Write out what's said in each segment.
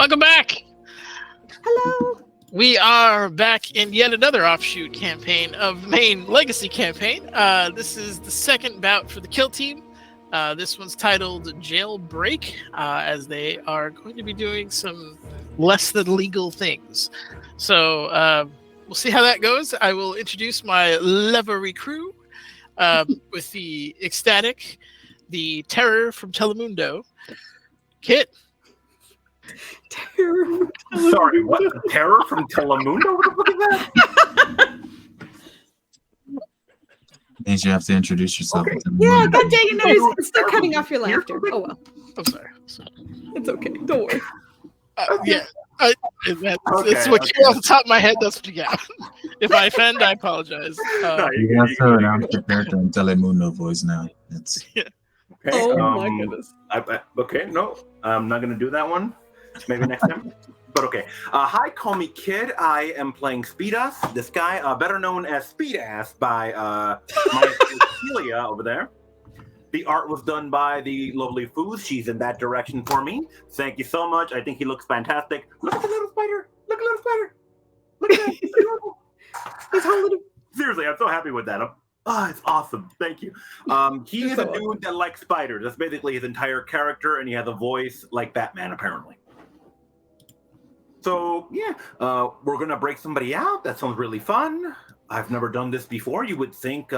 Welcome back. Hello. We are back in yet another offshoot campaign of main legacy campaign. This is the second bout for the kill team. This one's titled Jailbreak, as they are going to be doing some less than legal things. So we'll see how that goes. I will introduce my Levery crew with the Ecstatic, the Terror from Telemundo, Kit. Terror. Sorry, what? The Terror from Telemundo? What the fuck is that? Means you have to introduce yourself. Okay. Yeah, god dang it, no, it's still cutting off your laughter. Oh well. I'm sorry. It's okay. Don't worry. Yeah. It's what came off the top of my head. That's what you got. If I offend, I apologize. You have to announce the character in Telemundo voice now. It's Yeah. Okay, Oh my goodness. Okay, no, I'm not going to do that one. Maybe next time. But okay. Hi, call me Kid. I am playing Speedass, this guy, better known as Speedass by my Celia over there. The art was done by the lovely Foozca. She's in that direction for me. Thank you so much. I think he looks fantastic. Look at the little spider. Look at the little spider. Look at that. He's holding him. Seriously, I'm so happy with that. It's awesome. Thank you. He is a dude that likes spiders. That's basically his entire character, and he has a voice like Batman, apparently. So, yeah, we're going to break somebody out. That sounds really fun. I've never done this before. You would think,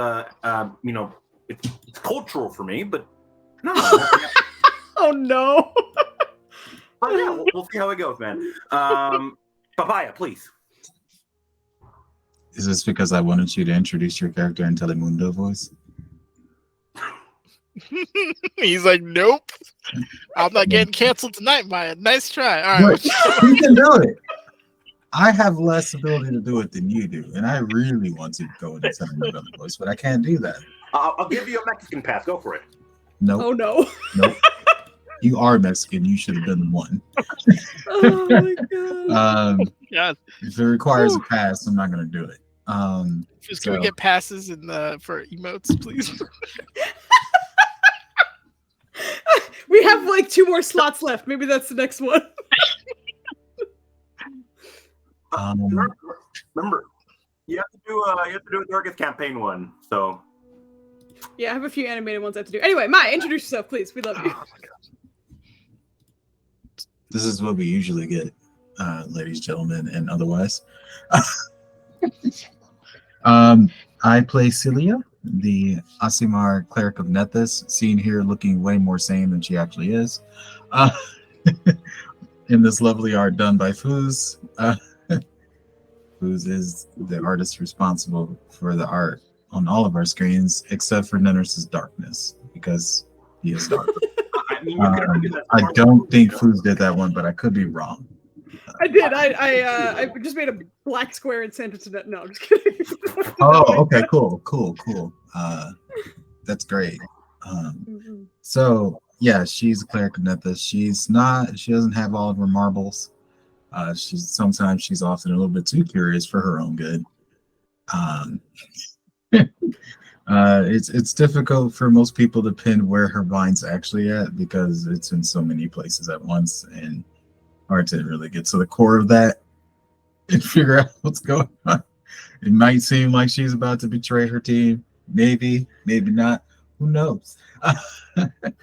it's cultural for me, but no. Oh no. But yeah, we'll see how it goes, man. Papaya, please. Is this because I wanted you to introduce your character in Telemundo voice? He's like, nope. I'm not getting canceled tonight, Maya. Nice try. All right. You can do it. I have less ability to do it than you do, and I really want to go into Telemundo voice, but I can't do that. I'll give you a Mexican pass. Go for it. Nope. Oh no. Nope. You are Mexican. You should have been the one. Oh my god. Yeah. If it requires a pass, I'm not going to do it. Just can we get passes for emotes, please? We have like 2 more slots left. Maybe that's the next one. Remember, you have to do a Dorcas campaign one. So Yeah, I have a few animated ones I have to do. Anyway, Maya, introduce yourself, please. We love you. Oh my God. This is what we usually get, ladies, gentlemen, and otherwise. I play Celia, the Asimar cleric of Nethys, seen here looking way more sane than she actually is. In this lovely art done by Foozca. Foozca is the artist responsible for the art on all of our screens, except for Nenner's darkness, because he is dark. I don't think Foozca did that one, but I could be wrong. I did. I just made a black square and sent it to that. No, I'm just kidding. Oh, okay, cool. That's great. So yeah, she's a cleric of Nethys. She doesn't have all of her marbles. Sometimes she's often a little bit too curious for her own good. It's difficult for most people to pin where her mind's actually at because it's in so many places at once and hard to really get to the core of that and figure out what's going on. It might seem like she's about to betray her team. Maybe not. Who knows? But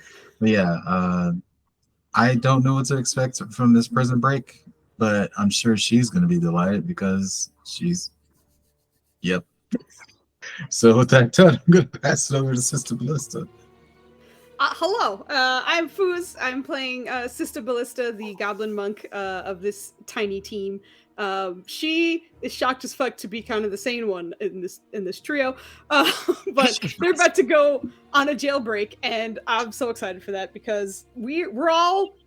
yeah, I don't know what to expect from this prison break, but I'm sure she's going to be delighted because yep. So with that done, I'm going to pass it over to Sister Ballista. Hello, I'm Foozca. I'm playing Sister Ballista, the goblin monk of this tiny team. She is shocked as fuck to be kind of the sane one in this trio, but they're about to go on a jailbreak, and I'm so excited for that because we're all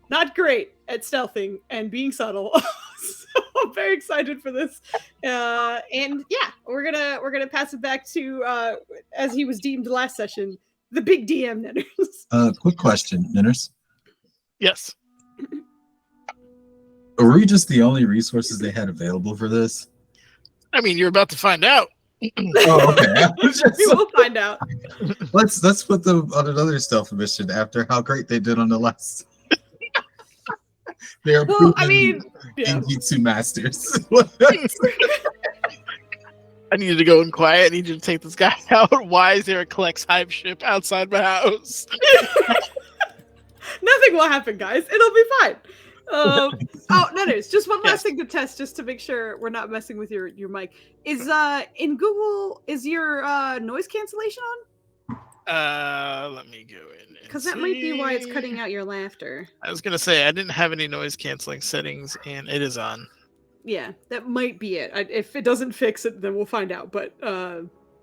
not great at stealthing and being subtle. So I'm very excited for this, and yeah, we're gonna pass it back to as he was deemed last session. The big DM, Ninners. Quick question, Ninners. Yes. Were we just the only resources they had available for this? I mean, you're about to find out. Oh, okay. We will find out. Let's put them on another stealth mission after how great they did on the last. They are Well, I proven mean, yeah. Injitsu masters. I need you to go in quiet. I need you to take this guy out. Why is there a Collex Hive ship outside my house? Nothing will happen, guys. It'll be fine. Oh, no, there's just one last thing to test, just to make sure we're not messing with your mic. Is in Google, is your noise cancellation on? Let me go in. Because that might be why it's cutting out your laughter. I was gonna say I didn't have any noise canceling settings, and it is on. Yeah, that might be it. If it doesn't fix it, then we'll find out. But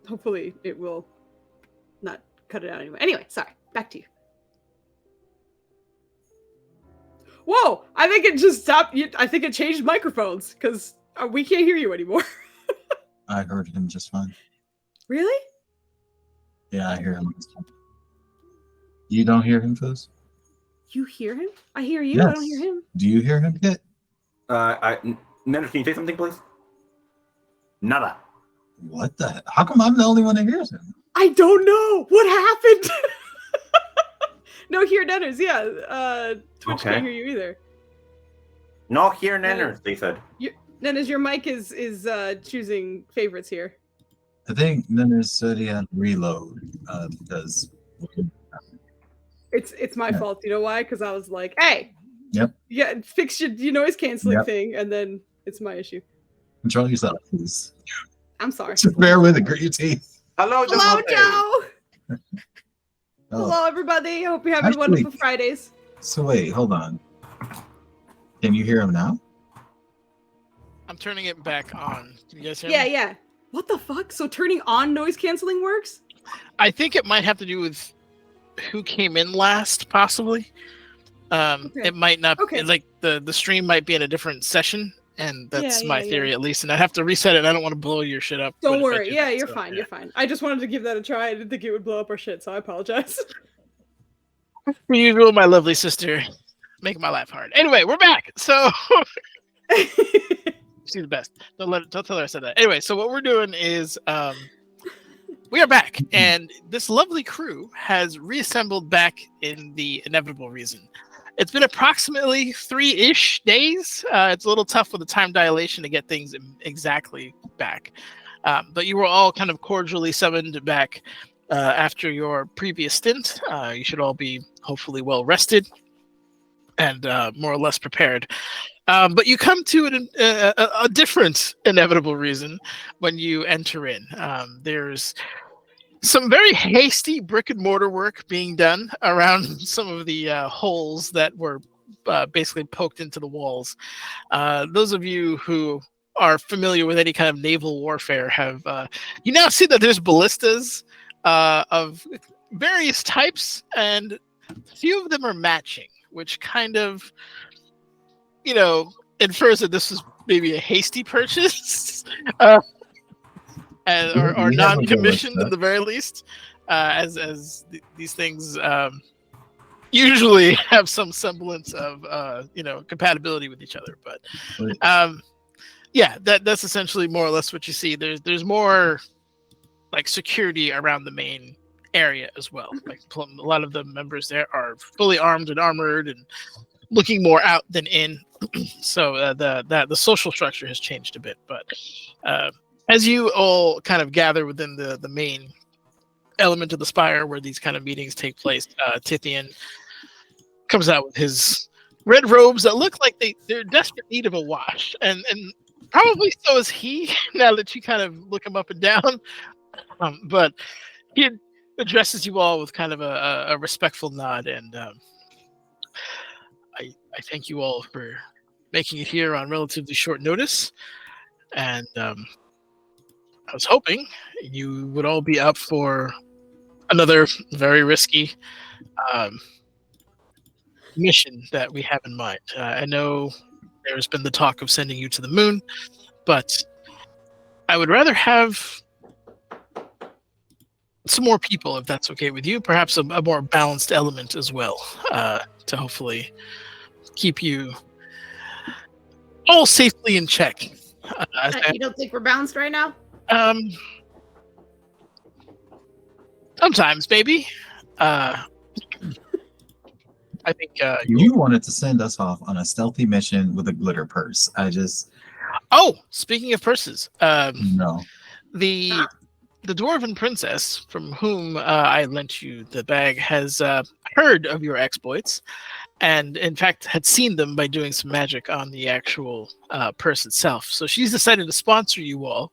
hopefully it will not cut it out anyway. Anyway, sorry. Back to you. Whoa! I think it just stopped. I think it changed microphones because we can't hear you anymore. I heard him just fine. Really? Yeah, I hear him. You don't hear him, Fizz? You hear him? I hear you. Yes. I don't hear him. Do you hear him, Kit? Nender, can you say something, please? Nada. What the? How come I'm the only one that hears him? I don't know what happened. No, here Nenners. Yeah, Twitch Okay. can't hear you either. No, here Nenners, they said. Nenners, your mic is choosing favorites here. I think Nenners said he had to reload because. It's my fault. You know why? Because I was like, hey. Yep. Yeah, fix your noise canceling thing, and then it's my issue. Control yourself, please. I'm sorry. Just bear with it. Grit your teeth. Hello, Hello, Demonte. Joe. Oh. Hello, everybody. Hope you're having Actually- wonderful Fridays. So wait, hold on. Can you hear him now? I'm turning it back on. Can you guys hear Yeah, me? yeah. What the fuck? So turning on noise canceling works? I think it might have to do with who came in last, possibly. Okay. It might not. Okay. Like the stream might be in a different session, and that's Yeah, my yeah, theory at least. And I have to reset it. I don't want to blow your shit up. Don't but if I worry. do, Yeah, you're so, fine. yeah. You're fine. I just wanted to give that a try. I didn't think it would blow up our shit, so I apologize. Per usual, my lovely sister making my life hard. Anyway, we're back. So she's the best. Don't tell her I said that. Anyway, so what we're doing is we are back, and this lovely crew has reassembled back in the inevitable reason. It's been approximately 3-ish days. It's a little tough with the time dilation to get things exactly back. But you were all kind of cordially summoned back after your previous stint. You should all be hopefully well rested and more or less prepared. But you come to a different inevitable reason when you enter in. There's some very hasty brick and mortar work being done around some of the holes that were basically poked into the walls. Those of you who are familiar with any kind of naval warfare have you now see that there's ballistas of various types, and a few of them are matching, which kind of, infers that this was maybe a hasty purchase. Or non-commissioned at the very least, as these things usually have some semblance of compatibility with each other. But yeah, that's essentially more or less what you see. There's more like security around the main area as well. Like a lot of the members there are fully armed and armored and looking more out than in. So the social structure has changed a bit, but. As you all kind of gather within the main element of the spire where these kind of meetings take place, Tithian comes out with his red robes that look like they're in desperate need of a wash. And probably so is he, now that you kind of look him up and down. But he addresses you all with kind of a respectful nod. And I thank you all for making it here on relatively short notice. And I was hoping you would all be up for another very risky mission that we have in mind. I know there's been the talk of sending you to the moon, but I would rather have some more people, if that's okay with you, perhaps a more balanced element as well, to hopefully keep you all safely in check. You don't think we're balanced right now? Sometimes maybe. I think You wanted to send us off on a stealthy mission with a glitter purse. Oh, speaking of purses, No. the dwarven princess from whom I lent you the bag has heard of your exploits, and in fact had seen them by doing some magic on the actual purse itself. So she's decided to sponsor you all,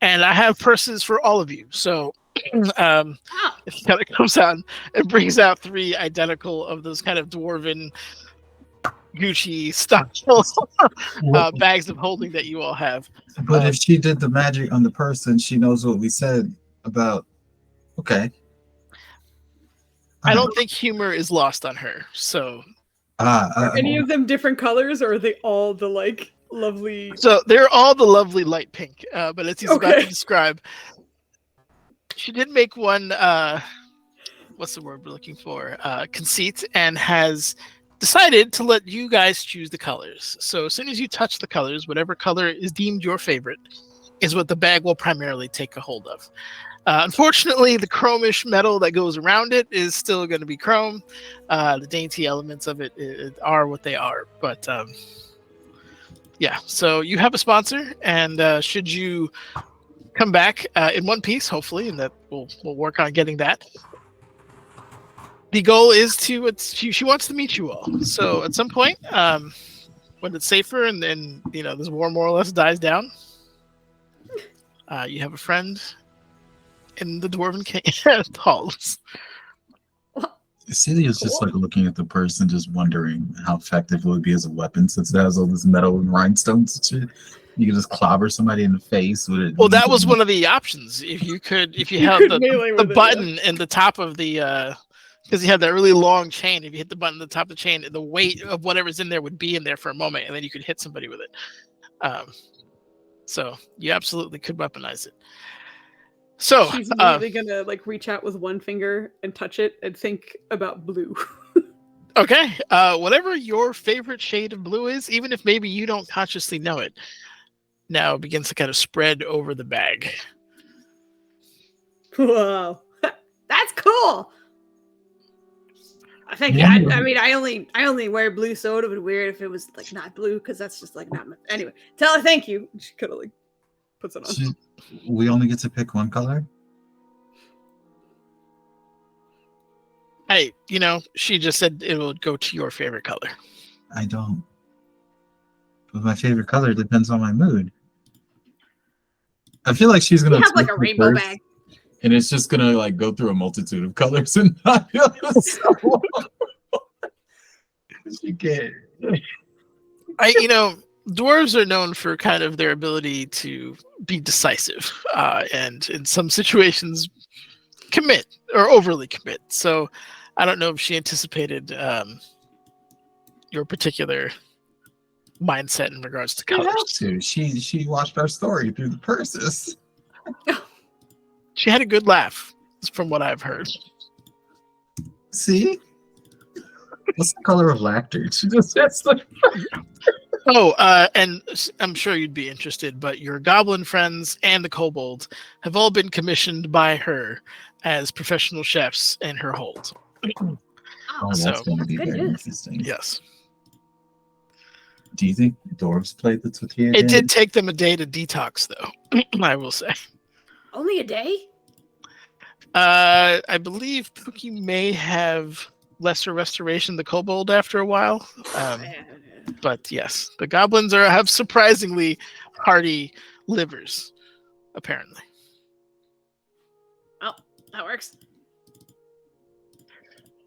and I have purses for all of you. So it kind of comes out and brings out 3 identical of those kind of dwarven Gucci style bags of holding that you all have. But if she did the magic on the person, she knows what we said about. Okay. I don't think humor is lost on her. So, are any of them different colors, or are they all the like lovely? So they're all the lovely light pink. But as he's about to describe, she did make one. What's the word we're looking for? Conceit, and has decided to let you guys choose the colors. So as soon as you touch the colors, whatever color is deemed your favorite is what the bag will primarily take a hold of. Unfortunately, the chromish metal that goes around it is still going to be chrome. The dainty elements of it are what they are. But yeah, so you have a sponsor, and should you come back in one piece, hopefully, and that we'll work on getting that. The goal is she wants to meet you all. So at some point, when it's safer and then this war more or less dies down, you have a friend in the dwarven halls. Celia's just like looking at the purse and just wondering how effective it would be as a weapon, since it has all this metal and rhinestones and shit. You could just clobber somebody in the face with it. Well, that was one of the options. If you held the button in the top of the because you had that really long chain. If you hit the button at the top of the chain, the weight of whatever's in there would be in there for a moment, and then you could hit somebody with it. So you absolutely could weaponize it. So she's immediately gonna like reach out with one finger and touch it and think about blue. Okay, whatever your favorite shade of blue is, even if maybe you don't consciously know it, now begins to kind of spread over the bag. Whoa, that's cool. Thank you. I mean, I only wear blue, so it would be weird if it was like not blue, because that's just like not. Anyway, tell her thank you. She kind of like puts it on. We only get to pick one color. Hey, she just said it will go to your favorite color. I don't. But my favorite color depends on my mood. I feel like she's gonna have like a rainbow bag. And it's just gonna like go through a multitude of colors and not so she can't. Dwarves are known for kind of their ability to be decisive, and in some situations commit or overly commit. So I don't know if she anticipated your particular mindset in regards to colors. She watched our story through the purses. She had a good laugh, from what I've heard. See? What's the color of laughter? She just says like... Oh, and I'm sure you'd be interested, but your goblin friends and the kobold have all been commissioned by her as professional chefs in her hold. That's going to be very interesting. Yes. Do you think dwarves played the tortilla? It did take them a day to detox, though, I will say. Only a day? I believe Pookie may have lesser restoration the kobold after a while. But yes, the goblins have surprisingly hearty livers, apparently. Oh, that works.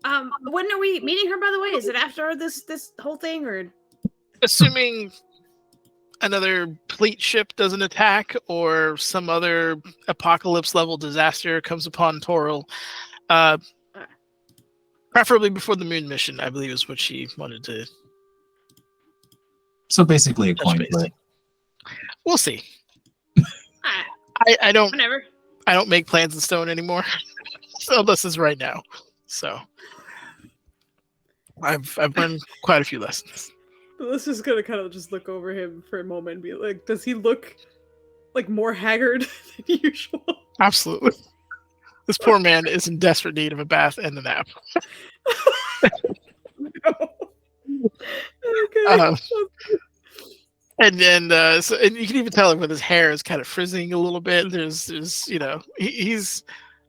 When are we meeting her, by the way? Is it after this whole thing, or assuming another fleet ship doesn't attack or some other apocalypse level disaster comes upon Toril, preferably before the moon mission, I believe is what she wanted to. So basically a coin flip. We'll see. I don't. Whenever. I don't make plans in stone anymore. So this is right now. So I've learned quite a few lessons. Let's just gonna kind of just look over him for a moment and be like, does he look like more haggard than usual? Absolutely. This poor man is in desperate need of a bath and a nap. Okay. Um, and then and you can even tell when his hair is kind of frizzing a little bit. There's he's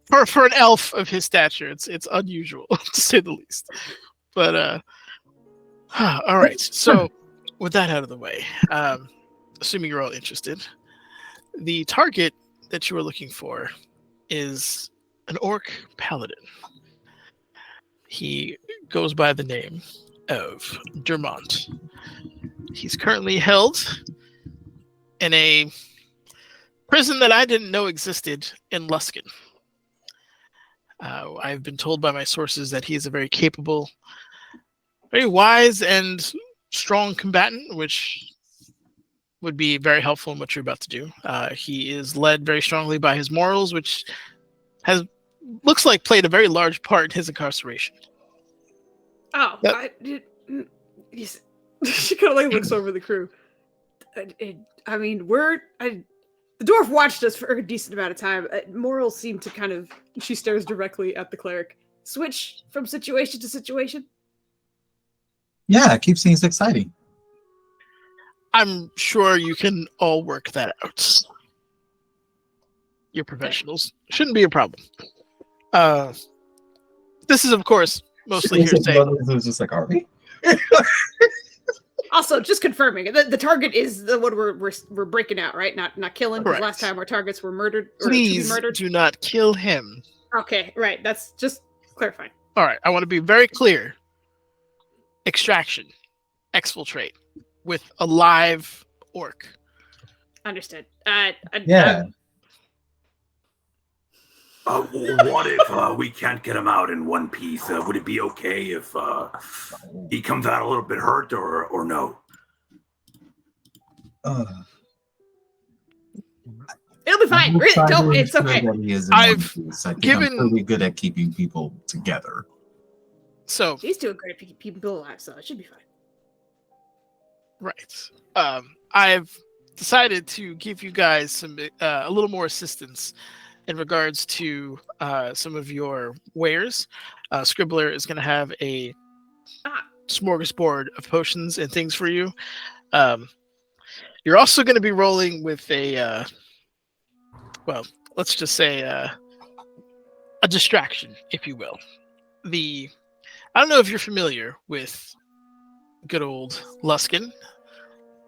for an elf of his stature, it's unusual to say the least. But all right. So with that out of the way, assuming you're all interested, the target that you are looking for is an orc paladin. He goes by the name of Dermont. He's currently held in a prison that I didn't know existed in Luskin. I've been told by my sources that he is a very capable, very wise, and strong combatant, which would be very helpful in what you're about to do. He is led very strongly by his morals, which looks like played a very large part in his incarceration. Oh, she kind of like looks over the crew. I mean, the dwarf watched us for a decent amount of time. Morals seem to kind of. She stares directly at the cleric. Switch from situation to situation. Yeah, it keeps things exciting. I'm sure you can all work that out. You're professionals. Shouldn't be a problem. This is, of course, mostly hearsay. It was just like, are we? Also, just confirming, the target is the one we're breaking out, right? Not killing. Because last time our targets were murdered. Please do not kill him. Okay, right. That's just clarifying. All right. I want to be very clear. Extraction, exfiltrate with a live orc. Understood. Yeah. What if we can't get him out in one piece? Would it be okay if he comes out a little bit hurt, or no? It'll be fine. It's okay. I've given. I'm really good at keeping people together. So he's doing great at keeping people alive, so it should be fine. Right. I've decided to give you guys some a little more assistance in regards to some of your wares. Scribbler is going to have a smorgasbord of potions and things for you. You're also going to be rolling with a, let's just say a distraction, if you will. I don't know if you're familiar with good old Luskin,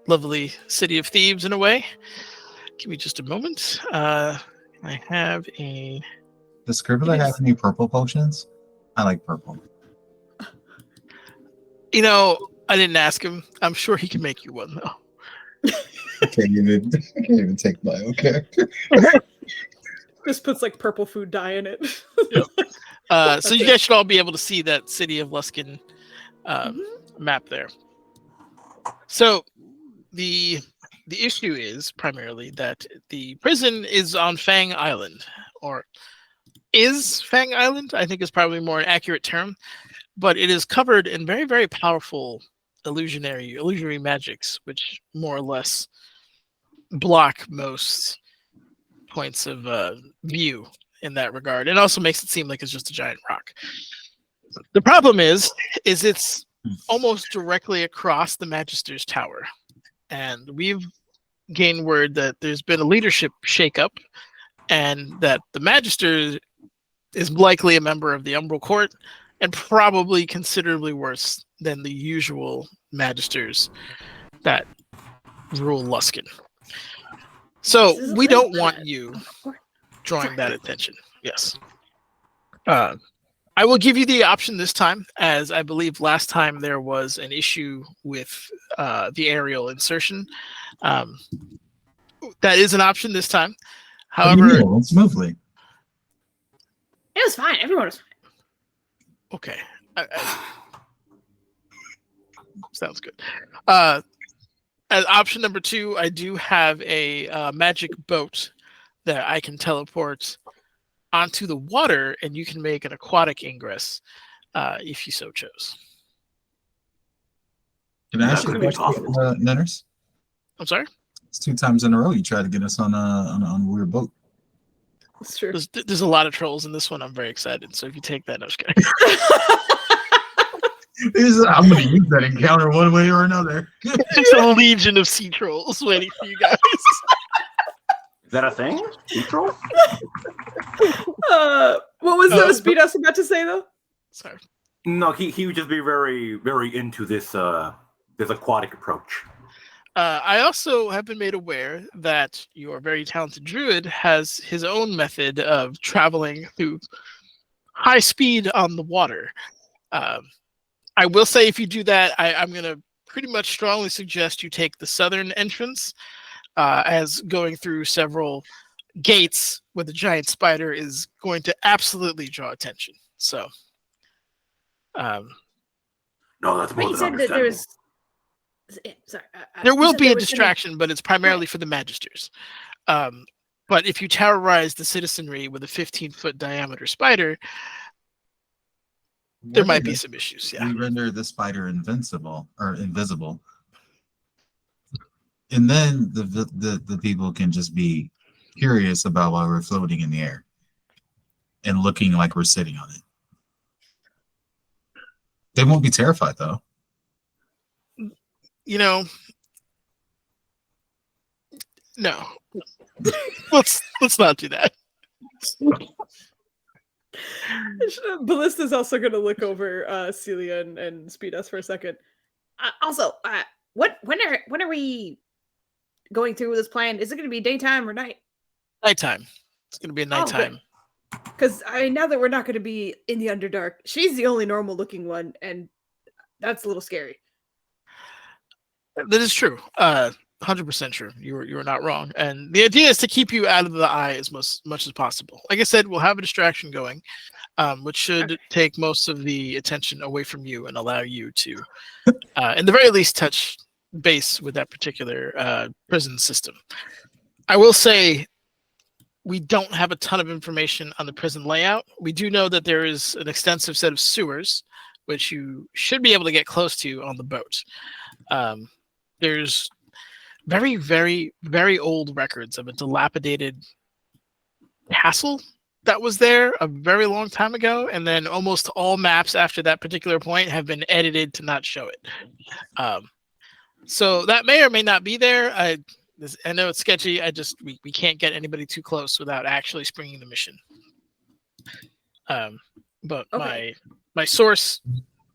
lovely city of thieves in a way. Give me just a moment. I have a... Does Scribbler have any purple potions? I like purple. You know, I didn't ask him. I'm sure he can make you one, though. I can't even take my own character. Just puts like purple food dye in it. Yep. So you guys should all be able to see that city of Luskin map there. So the issue is primarily that the prison is on Fang Island, or is Fang Island, I think is probably more an accurate term, but it is covered in very, very powerful illusionary magics, which more or less block most points of view in that regard. It also makes it seem like it's just a giant rock. The problem is it's almost directly across the Magister's Tower. And we've gained word that there's been a leadership shakeup and that the Magister is likely a member of the Umbral Court and probably considerably worse than the usual Magisters that rule Luskin. So we don't want you drawing that attention. Yes. I will give you the option this time, as I believe last time there was an issue with the aerial insertion. That is an option this time. However, smoothly. It was fine. Everyone was fine. Okay. Sounds good. As option number 2, I do have a magic boat that I can teleport onto the water, and you can make an aquatic ingress if you so chose. Can I ask you a question, Nenners? I'm sorry? It's 2 times in a row you try to get us on a weird boat. That's true. There's a lot of trolls in this one. I'm very excited. So if you take that, no, I'm going to use that encounter one way or another. There's a legion of sea trolls waiting for you guys. Is that a thing? Neutral? What was the Speed Us about to say though? Sorry. No, he would just be very, very into this this aquatic approach. I also have been made aware that your very talented druid has his own method of traveling through high speed on the water. I will say if you do that, I'm going to pretty much strongly suggest you take the southern entrance, as going through several gates with a giant spider is going to absolutely draw attention. So, No, that's But more you than said that understandable. there's. Sorry, there you will said be there a was gonna- distraction, but it's primarily for the magisters. But if you terrorize the citizenry with a 15-foot diameter spider, there might be some issues. Yeah. We render the spider invincible or invisible. And then the people can just be curious about why we're floating in the air and looking like we're sitting on it. They won't be terrified though. You know, no. let's not do that. Ballista's also going to look over Celia and Speed Us for a second. Also, when are we going through this plan? Is it going to be daytime or night? Nighttime. It's going to be a nighttime. Because now that we're not going to be in the Underdark, she's the only normal looking one, and that's a little scary. That is true. 100% true. You are not wrong. And the idea is to keep you out of the eye as much as possible. Like I said, we'll have a distraction going, which should take most of the attention away from you and allow you to, in the very least, touch base with that particular prison system. I will say we don't have a ton of information on the prison layout. We do know that there is an extensive set of sewers, which you should be able to get close to on the boat. There's very, very, very old records of a dilapidated castle that was there a very long time ago, and then almost all maps after that particular point have been edited to not show it. So that may or may not be there. I know it's sketchy. We can't get anybody too close without actually springing the mission. But my source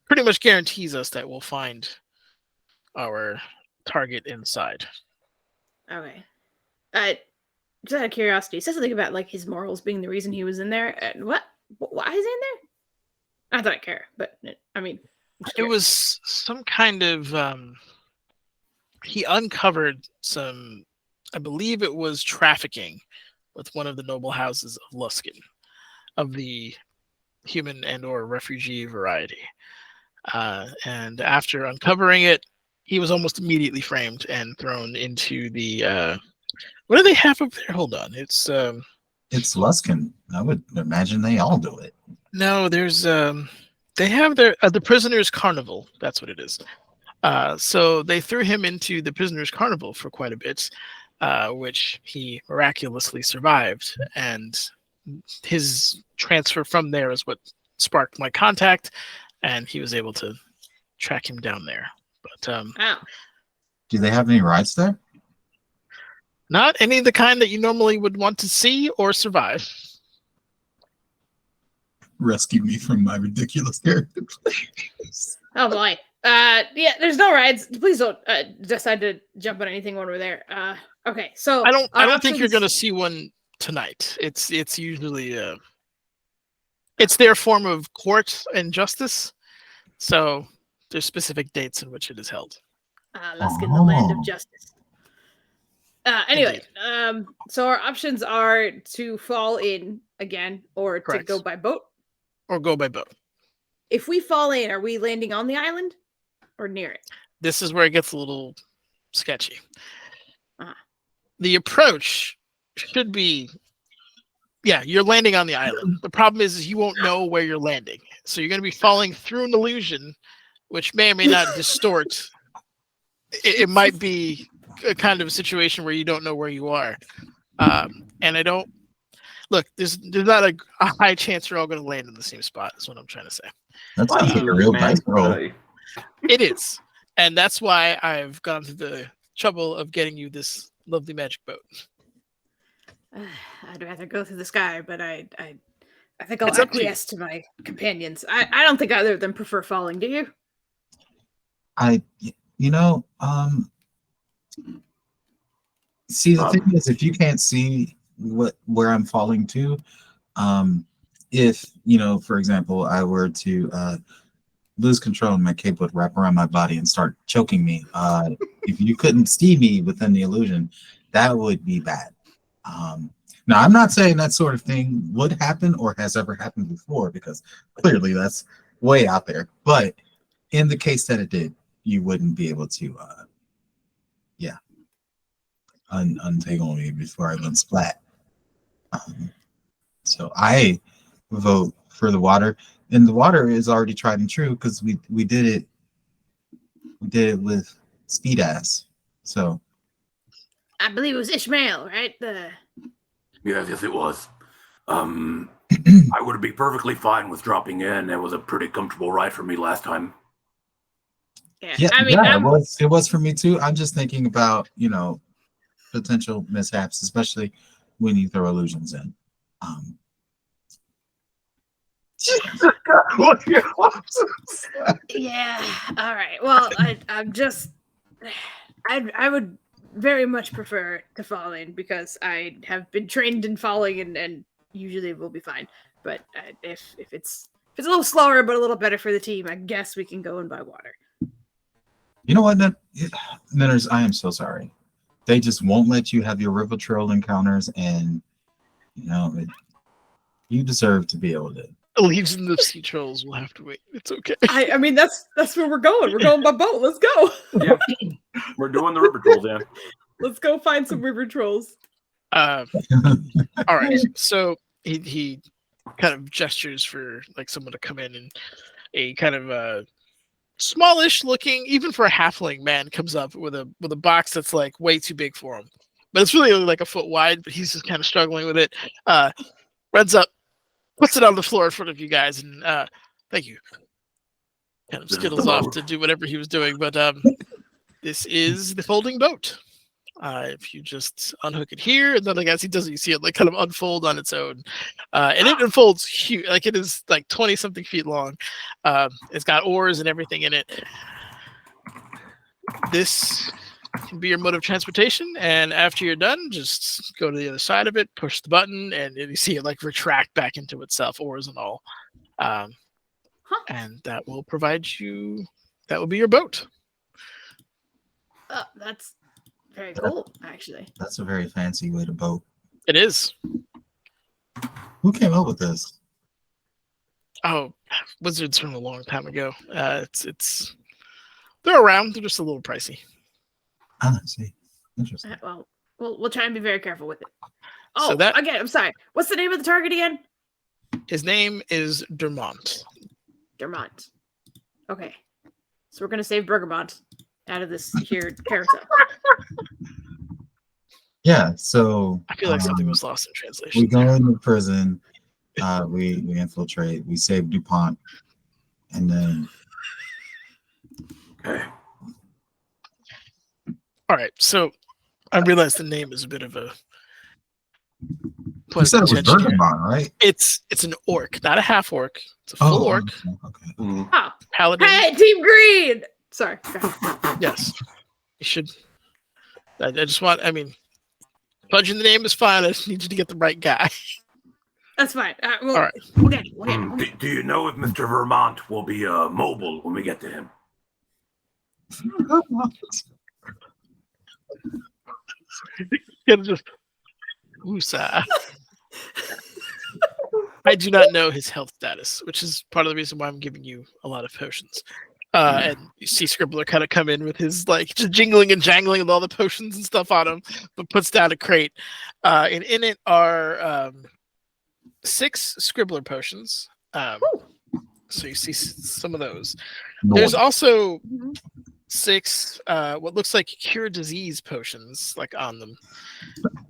pretty much guarantees us that we'll find our target inside. Okay. Just out of curiosity, it says something about like his morals being the reason he was in there. And why is he in there? I don't care, but I mean, it was some kind of he uncovered some, I believe it was trafficking with one of the noble houses of Luskin, of the human and or refugee variety. And after uncovering it, he was almost immediately framed and thrown into the what do they have up there? Hold on. It's Luskin. I would imagine they all do it. No, there's they have their the prisoners carnival. That's what it is. So they threw him into the prisoners carnival for quite a bit, which he miraculously survived, and his transfer from there is what sparked my contact, and he was able to track him down there. But do they have any rides there? Not any of the kind that you normally would want to see or survive. Rescue me from my ridiculous character, please. Oh boy. Yeah, there's no rides. Please don't decide to jump on anything when we're there. Okay, so I don't think you're gonna see one tonight. It's usually it's their form of court and justice. So there's specific dates in which it is held. Let's get in the land of justice. Anyway, so our options are to fall in again, or Correct. to go by boat. Or go by boat. If we fall in, are we landing on the island or near it? This is where it gets a little sketchy. Uh-huh. The approach should be, yeah, you're landing on the island. The problem is you won't know where you're landing. So you're going to be falling through an illusion, which may or may not distort. It might be a kind of a situation where you don't know where you are. And I don't, Look, there's not a high chance you're all going to land in the same spot. Is what I'm trying to say. That Well, sounds like a real man, dice roll. It is, and that's why I've gone to the trouble of getting you this lovely magic boat. I'd rather go through the sky, but I think I'll It's up to you. acquiesce to my companions. I don't think either of them prefer falling. Do you? See, the thing is, if you can't see where I'm falling to, if for example, I were to lose control and my cape would wrap around my body and start choking me, if you couldn't see me within the illusion, that would be bad. Now, I'm not saying that sort of thing would happen or has ever happened before, because clearly that's way out there. But in the case that it did, you wouldn't be able to, untangle me before I went splat. So I vote for the water, and the water is already tried and true because we did it. We did it with Speed Ass. So I believe it was Ishmael, right? Yes, it was. I would be perfectly fine with dropping in. It was a pretty comfortable ride for me last time. Yeah, I mean, it was for me too. I'm just thinking about potential mishaps, especially when you throw illusions in. Yeah. All right. Well, I would very much prefer to fall in because I have been trained in falling and usually we'll be fine. But if it's a little slower but a little better for the team, I guess we can go and buy water. You know what, Ninners, I am so sorry. They just won't let you have your river troll encounters, and you deserve to be able to. The leaves and the sea trolls will have to wait. It's okay. I mean, that's where we're going. We're going by boat. Let's go. Yeah, we're doing the river trolls. Yeah, let's go find some river trolls. All right. So he kind of gestures for like someone to come in, and a kind of smallish looking, even for a halfling man, comes up with a box that's like way too big for him, but it's really only like a foot wide. But he's just kind of struggling with it. Runs up, puts it on the floor in front of you guys, and thank you. Kind of skittles off to do whatever he was doing, but this is the folding boat. If you just unhook it here, and then I guess he doesn't, you see it like kind of unfold on its own, and it unfolds huge, like it is like 20 something feet long. It's got oars and everything in it. This can be your mode of transportation, and after you're done, just go to the other side of it, push the button, and you see it like retract back into itself, oars and all. And that will provide you. That will be your boat. Oh, that's very cool, actually. That's a very fancy way to boat. It is. Who came up with this? Oh, wizards from a long time ago. It's they're around. They're just a little pricey. I see. Interesting. Well, we'll try and be very careful with it. Oh, So that- again, I'm sorry. What's the name of the target again? His name is Dermont. Dermont. Okay. So we're gonna save Bergamot out of this here carousel. Yeah, so I feel like something was lost in translation. we go into prison, we infiltrate, we save DuPont, and then okay. All right, so I realize the name is a bit of a you said it was attention here. Bergamot, right? It's an orc, not a half orc. It's a full orc. Okay. Oh, Paladin. hey, Team Green. Sorry. Yes, you should. I just want. I mean, fudging the name is fine. I just need you to get the right guy. That's fine. All right. We'll get it. Do you know if Mr. Vermont will be mobile when we get to him? It'll just. Foozca. I do not know his health status, which is part of the reason why I'm giving you a lot of potions. And you see Scribbler kind of come in with his like just jingling and jangling with all the potions and stuff on him, but puts down a crate. And in it are 6 Scribbler potions. So you see some of those. There's also 6 what looks like cure disease potions like on them,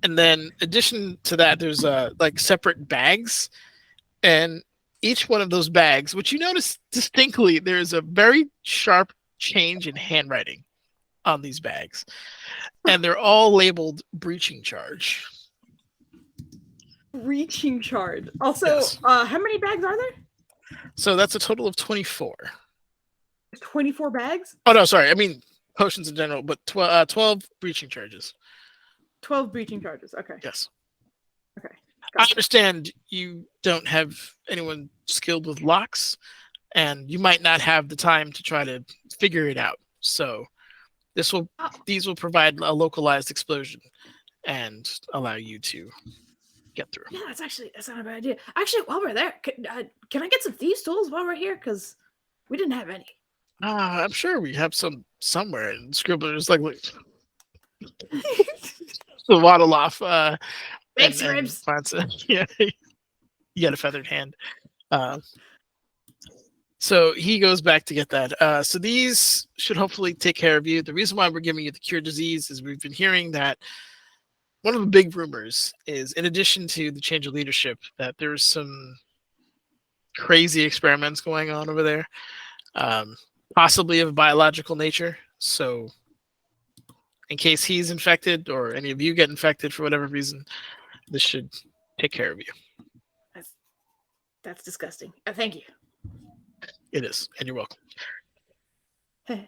and then addition to that, there's like separate bags, and each one of those bags, which you notice distinctly, there's a very sharp change in handwriting on these bags, and they're all labeled breaching charge. Reaching charge. Also, Yes. how many bags are there? So that's a total of 24. 24 bags? Oh no, sorry. I mean potions in general, but 12 breaching charges. 12 breaching charges. Okay. Yes. Okay. I understand you don't have anyone skilled with locks, and you might not have the time to try to figure it out. So these will provide a localized explosion and allow you to get through. Yeah, that's not a bad idea. Actually, while we're there, can I get some thieves' tools while we're here? Because we didn't have any. I'm sure we have some somewhere. And Scribbler's like the waddle off. Thanks, and Ribs. finds yeah, you got a feathered hand. So he goes back to get that. So these should hopefully take care of you. The reason why we're giving you the cure disease is we've been hearing that one of the big rumors is, in addition to the change of leadership, that there's some crazy experiments going on over there, possibly of biological nature. So in case he's infected or any of you get infected for whatever reason, this should take care of you. That's disgusting. Thank you. It is, and you're welcome. Second.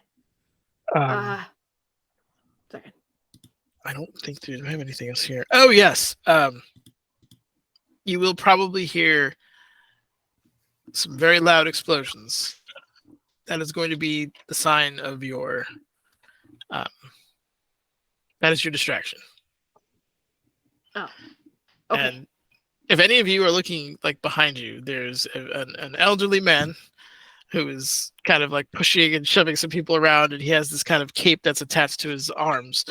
I don't think do I have anything else here. Oh yes. You will probably hear some very loud explosions. That is going to be the sign of your that is your distraction. Oh. Okay. And if any of you are looking like behind you, there's an elderly man who is kind of like pushing and shoving some people around, and he has this kind of cape that's attached to his arms,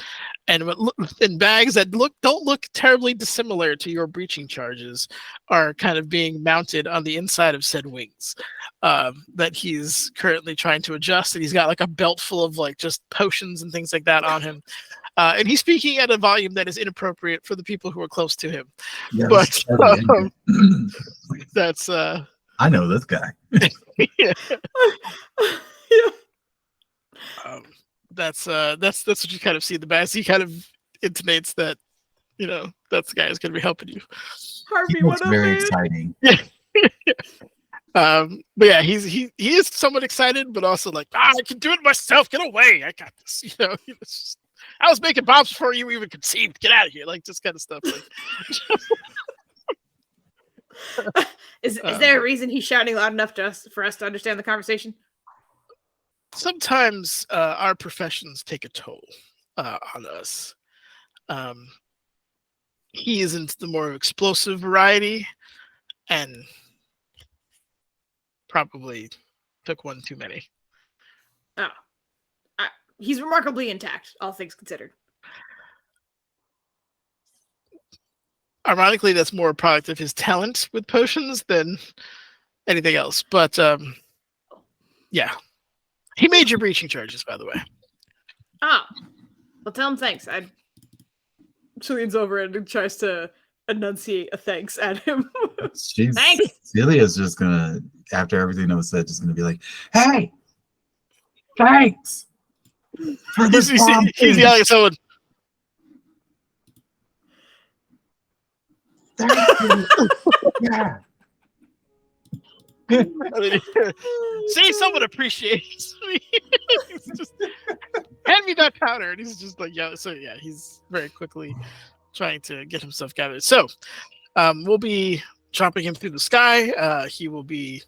and in bags that don't look terribly dissimilar to your breaching charges are kind of being mounted on the inside of said wings that he's currently trying to adjust, and he's got like a belt full of like just potions and things like that on him. And he's speaking at a volume that is inappropriate for the people who are close to him. Yeah, But that's I know this guy. yeah. Yeah. That's what you kind of see in the back. He kind of intimates that, that's the guy who's going to be helping you. Harvey, He what looks up, very man? exciting. But yeah, he is somewhat excited, but also like, I can do it myself. Get away! I got this. I was making bombs before you even conceived. Get out of here! Like just kind of stuff. Like, Is there a reason he's shouting loud enough for us to understand the conversation? sometimes our professions take a toll on us. He isn't the more explosive variety, and probably took one too many. Oh. He's remarkably intact, all things considered. Ironically, that's more a product of his talent with potions than anything else. But yeah, he made your breaching charges, by the way. Oh, well, tell him thanks. She leans over and tries to enunciate a thanks at him. Thanks. Celia's just gonna, after everything that was said, just gonna be like, "Hey, thanks for this bomb He's thing. yelling at someone. Thank you." Yeah. See, someone appreciates me. He's just, hand me that powder, and he's just like, yeah. So yeah, he's very quickly trying to get himself gathered. So we'll be chopping him through the sky. He will be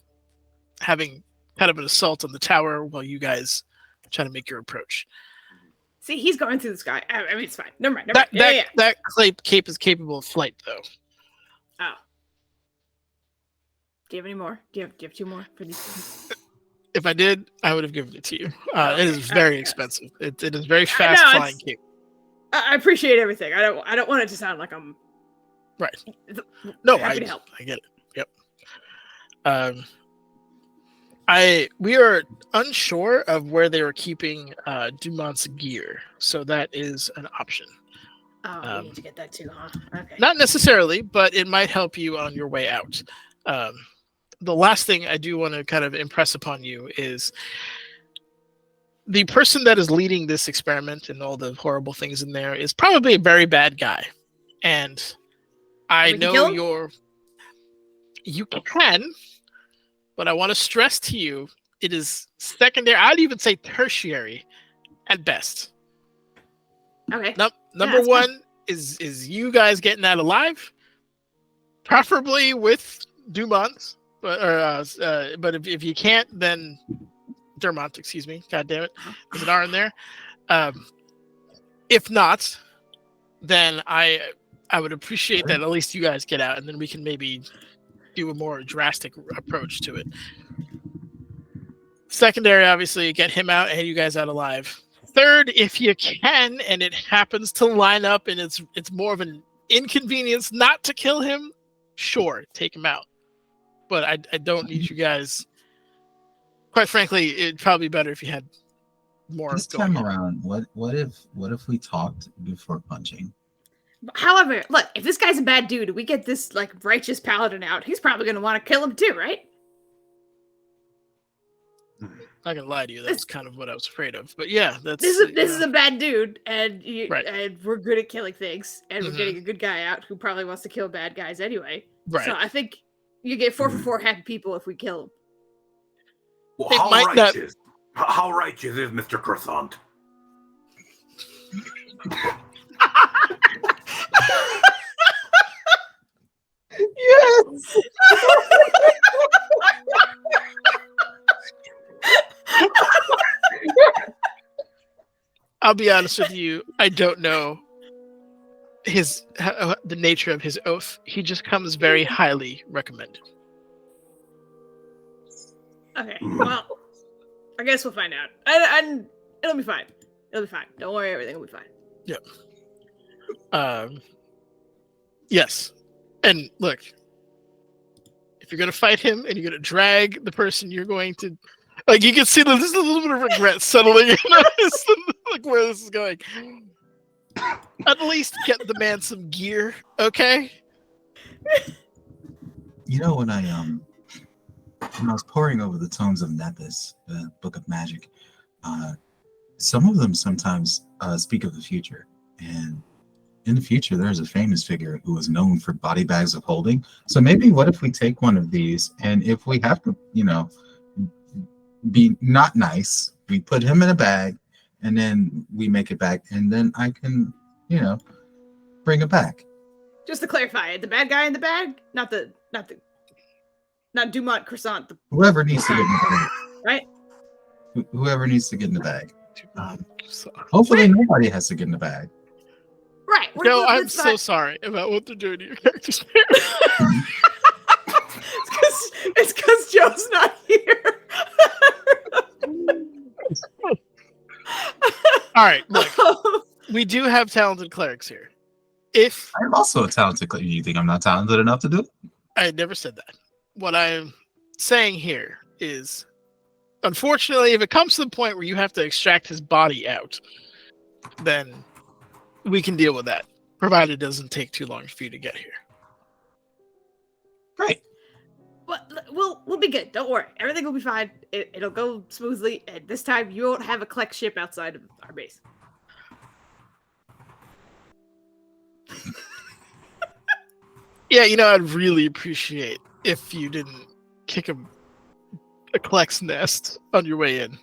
having kind of an assault on the tower while you guys try to make your approach. See, he's going through the sky. I mean, it's fine. Never mind. That cape is capable of flight, though. Oh. Do you have any more? Do you have two more for these things? If I did, I would have given it to you. It is very expensive. It is very fast flying cape. I appreciate everything. I don't want it to sound like I'm right. No, happy to help. I get it. Yep. We are unsure of where they were keeping Dumont's gear, so that is an option. Oh, we need to get that too, huh? Okay. Not necessarily, but it might help you on your way out. The last thing I do want to kind of impress upon you is the person that is leading this experiment and all the horrible things in there is probably a very bad guy. And I know you can, but I want to stress to you, it is secondary. I'd even say tertiary at best. Okay. Number one is you guys getting out alive, preferably with Dumont. But if you can't, then Dermont, excuse me. God damn it, there's an R in there. If not, then I would appreciate that at least you guys get out, and then we can maybe do a more drastic approach to it. Secondary, obviously, get him out and you guys out alive. Third, if you can, and it happens to line up, and it's more of an inconvenience not to kill him, sure, take him out. But I don't need you guys. Quite frankly, it'd probably be better if you had more. This time around, what if we talked before punching? However, look, if this guy's a bad dude, we get this like righteous paladin out, he's probably gonna want to kill him too, right? Not gonna lie to you, that's kind of what I was afraid of. But yeah, this is a bad dude, and and we're good at killing things, and we're getting a good guy out who probably wants to kill bad guys anyway. Right. So I think you get 4 for 4 happy people if we kill him. Well, how righteous is Mr. Croissant? Yes. I'll be honest with you. I don't know the nature of his oath. He just comes very highly recommended. Okay, well, I guess we'll find out. And it'll be fine. It'll be fine. Don't worry, everything will be fine. Yep. Yes. And look, if you're gonna fight him and you're gonna drag the person you're going to, like, you can see that there's a little bit of regret settling in like where this is going. At least get the man some gear, okay? You know, when I was poring over the tomes of Nepis, the Book of Magic, some of them sometimes speak of the future, and in the future, there's a famous figure who was known for body bags of holding. So maybe what if we take one of these, and if we have to, be not nice, we put him in a bag, and then we make it back, and then I can, bring it back. Just to clarify, the bad guy in the bag, not Dumont Croissant. Whoever needs to get in the bag. Right? Whoever needs to get in the bag. Hopefully nobody has to get in the bag. Right. No, I'm so sorry about what they're doing to your characters. It's because Joe's not here. All right, look, we do have talented clerics here. I'm also a talented cleric. You think I'm not talented enough to do it? I never said that. What I'm saying here is, unfortunately, if it comes to the point where you have to extract his body out, then we can deal with that, provided it doesn't take too long for you to get here. Great. Well, we'll be good. Don't worry. Everything will be fine. It'll go smoothly, and this time you won't have a collect ship outside of our base. Yeah, I'd really appreciate if you didn't kick a Kleck's nest on your way in.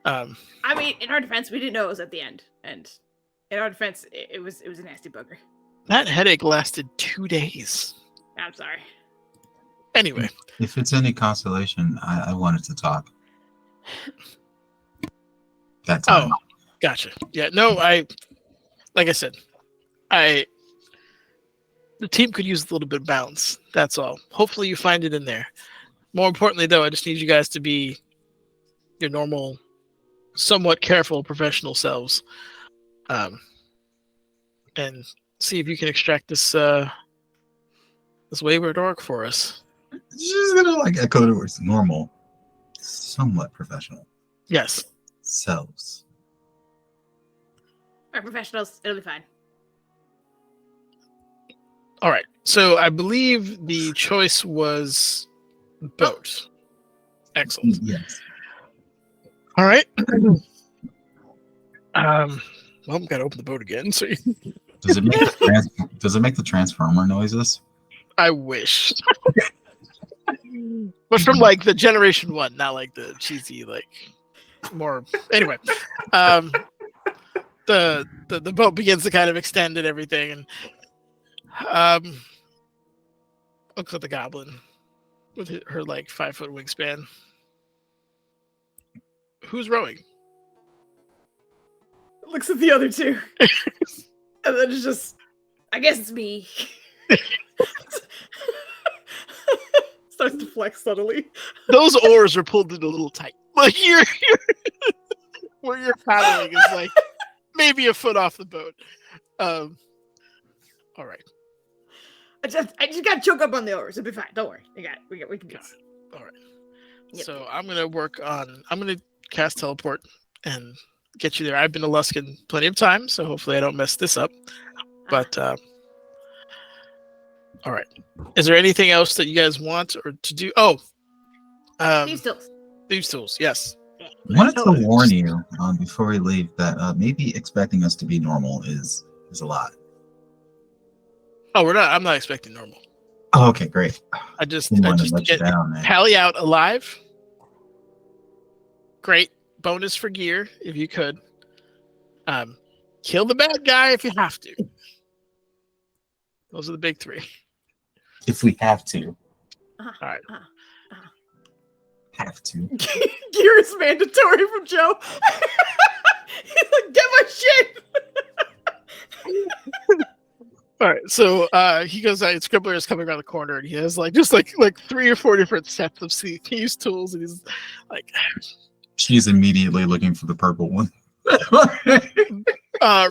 I mean, in our defense, we didn't know it was at the end, and in our defense, it was a nasty bugger. That headache lasted 2 days. I'm sorry. Anyway, if it's any consolation, I wanted to talk. That time. Oh, gotcha. Yeah, no, like I said, the team could use a little bit of balance. That's all. Hopefully you find it in there. More importantly, though, I just need you guys to be your normal, somewhat careful professional selves. And see if you can extract this wayward orc for us. She's gonna echo the words normal somewhat professional Yes. selves. We're professionals. It'll be fine. All right. So I believe the choice was boat. Excellent. Yes. All right. Well, I'm gonna open the boat again. So Does it make the transformer noises? I wish, but from like the Generation 1, not like the cheesy like more. Anyway, the boat begins to kind of extend and everything, and looks at the goblin with her like 5-foot wingspan. Who's rowing? Looks at the other two. And then it's just, I guess it's me. Starts to flex subtly. Those oars are pulled in a little tight. Like you're where you're paddling is like maybe a foot off the boat. All right. I just got to choke up on the oars. It'll be fine. Don't worry. We can do this. All right. Yep. So I'm gonna cast teleport and get you there. I've been to Luskin plenty of times, so hopefully I don't mess this up. But all right. Is there anything else that you guys want or to do? Oh, Thieves' tools. Thieves' tools. Yes. I wanted to warn you before we leave that maybe expecting us to be normal is a lot. Oh, we're not. I'm not expecting normal. Oh, okay, great. I just get Pally out alive. Great bonus for gear if you could. Kill the bad guy if you have to. Those are the big three. If we have to. All right. Have to. Gear is mandatory from Joe. He's like, get my shit. All right, so he goes. Scribbler is coming around the corner, and he has just 3 or 4 different sets of thieves' tools, and he's like, She's immediately looking for the purple one.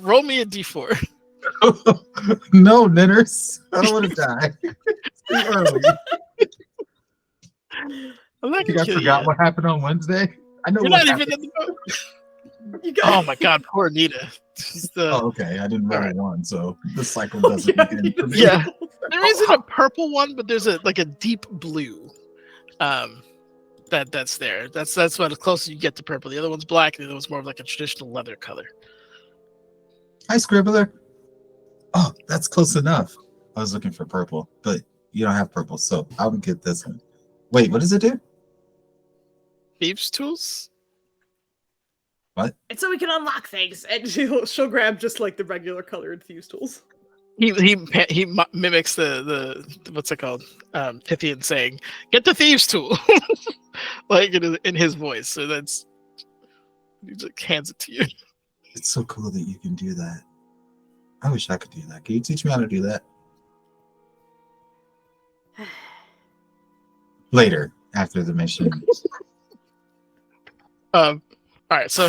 roll me a d4. No, Ninners. I don't want to die. It's too early. I'm not You guys forgot what happened on Wednesday? I know. You're what not happened. even in the boat. Oh my god, poor Anita. Oh, okay. I didn't roll one, so the cycle doesn't begin for me. Yeah, there isn't a purple one, but there's a deep blue. That's there. That's about as close as you get to purple. The other one's black, and the other one's more of like a traditional leather color. Hi, Scribbler. Oh, that's close enough. I was looking for purple, but you don't have purple, so I'll get this one. Wait, what does it do? Thieves' tools? What? It's so we can unlock things. And she'll grab just like the regular colored thieves' tools. He mimics the what's it called? Pythian saying, "Get the thieves' tool," like in his voice. So that's he just hands it to you. It's so cool that you can do that. I wish I could do that. Can you teach me how to do that? Later, after the mission. All right, so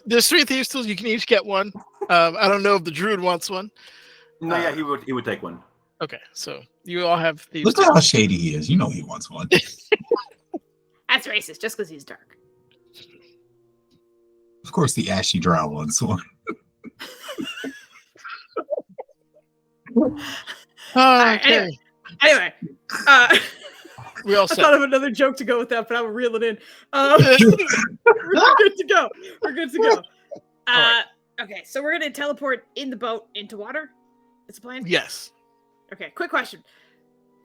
there's 3 thieves' tools. You can each get one. I don't know if the druid wants one. No, yeah, he would take one. Okay, so you all have thieves' Look at how shady he is. You know he wants one. That's racist, just because he's dark. Of course, the ashy drow wants one. Okay. Anyway, we all I set. thought of another joke to go with that, but I'll reel it in. We're good to go. We're good to go. Right. Okay, so we're gonna teleport in the boat into water. That's the plan? Yes. Okay, quick question.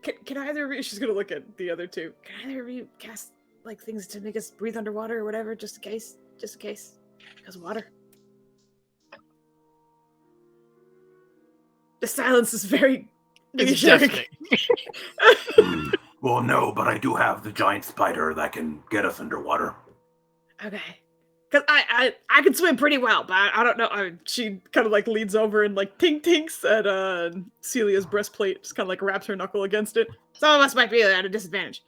Can either of you, she's gonna look at the other two. Can either of you cast like things to make us breathe underwater or whatever, just in case? Just in case. Because of water. The silence is very It's reassuring. deafening. Well, no, but I do have the giant spider that can get us underwater. Okay. Because I can swim pretty well, but I don't know. She kind of like leans over and like tinks at Celia's breastplate, just kind of like wraps her knuckle against it. Some of us might be at a disadvantage.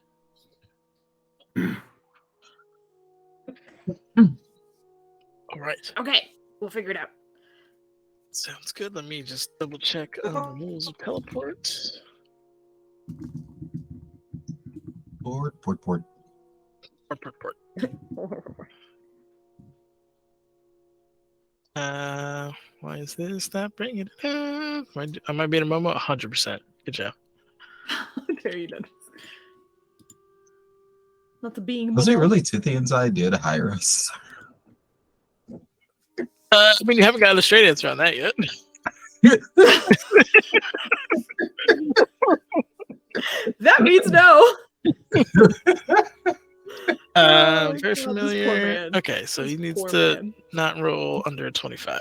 All right. Okay, we'll figure it out. Sounds good. Let me just double check the rules of teleport. Port. All Why is this not bringing it up? Am I being a Momo? 100%. Good job. There you go. Not the being. Was it Momo. really Tithian's idea to hire us? I mean, you haven't gotten a straight answer on that yet. That means no. Oh my Very God, this poor familiar. man. Okay, so This he needs poor to man. not roll under a 25.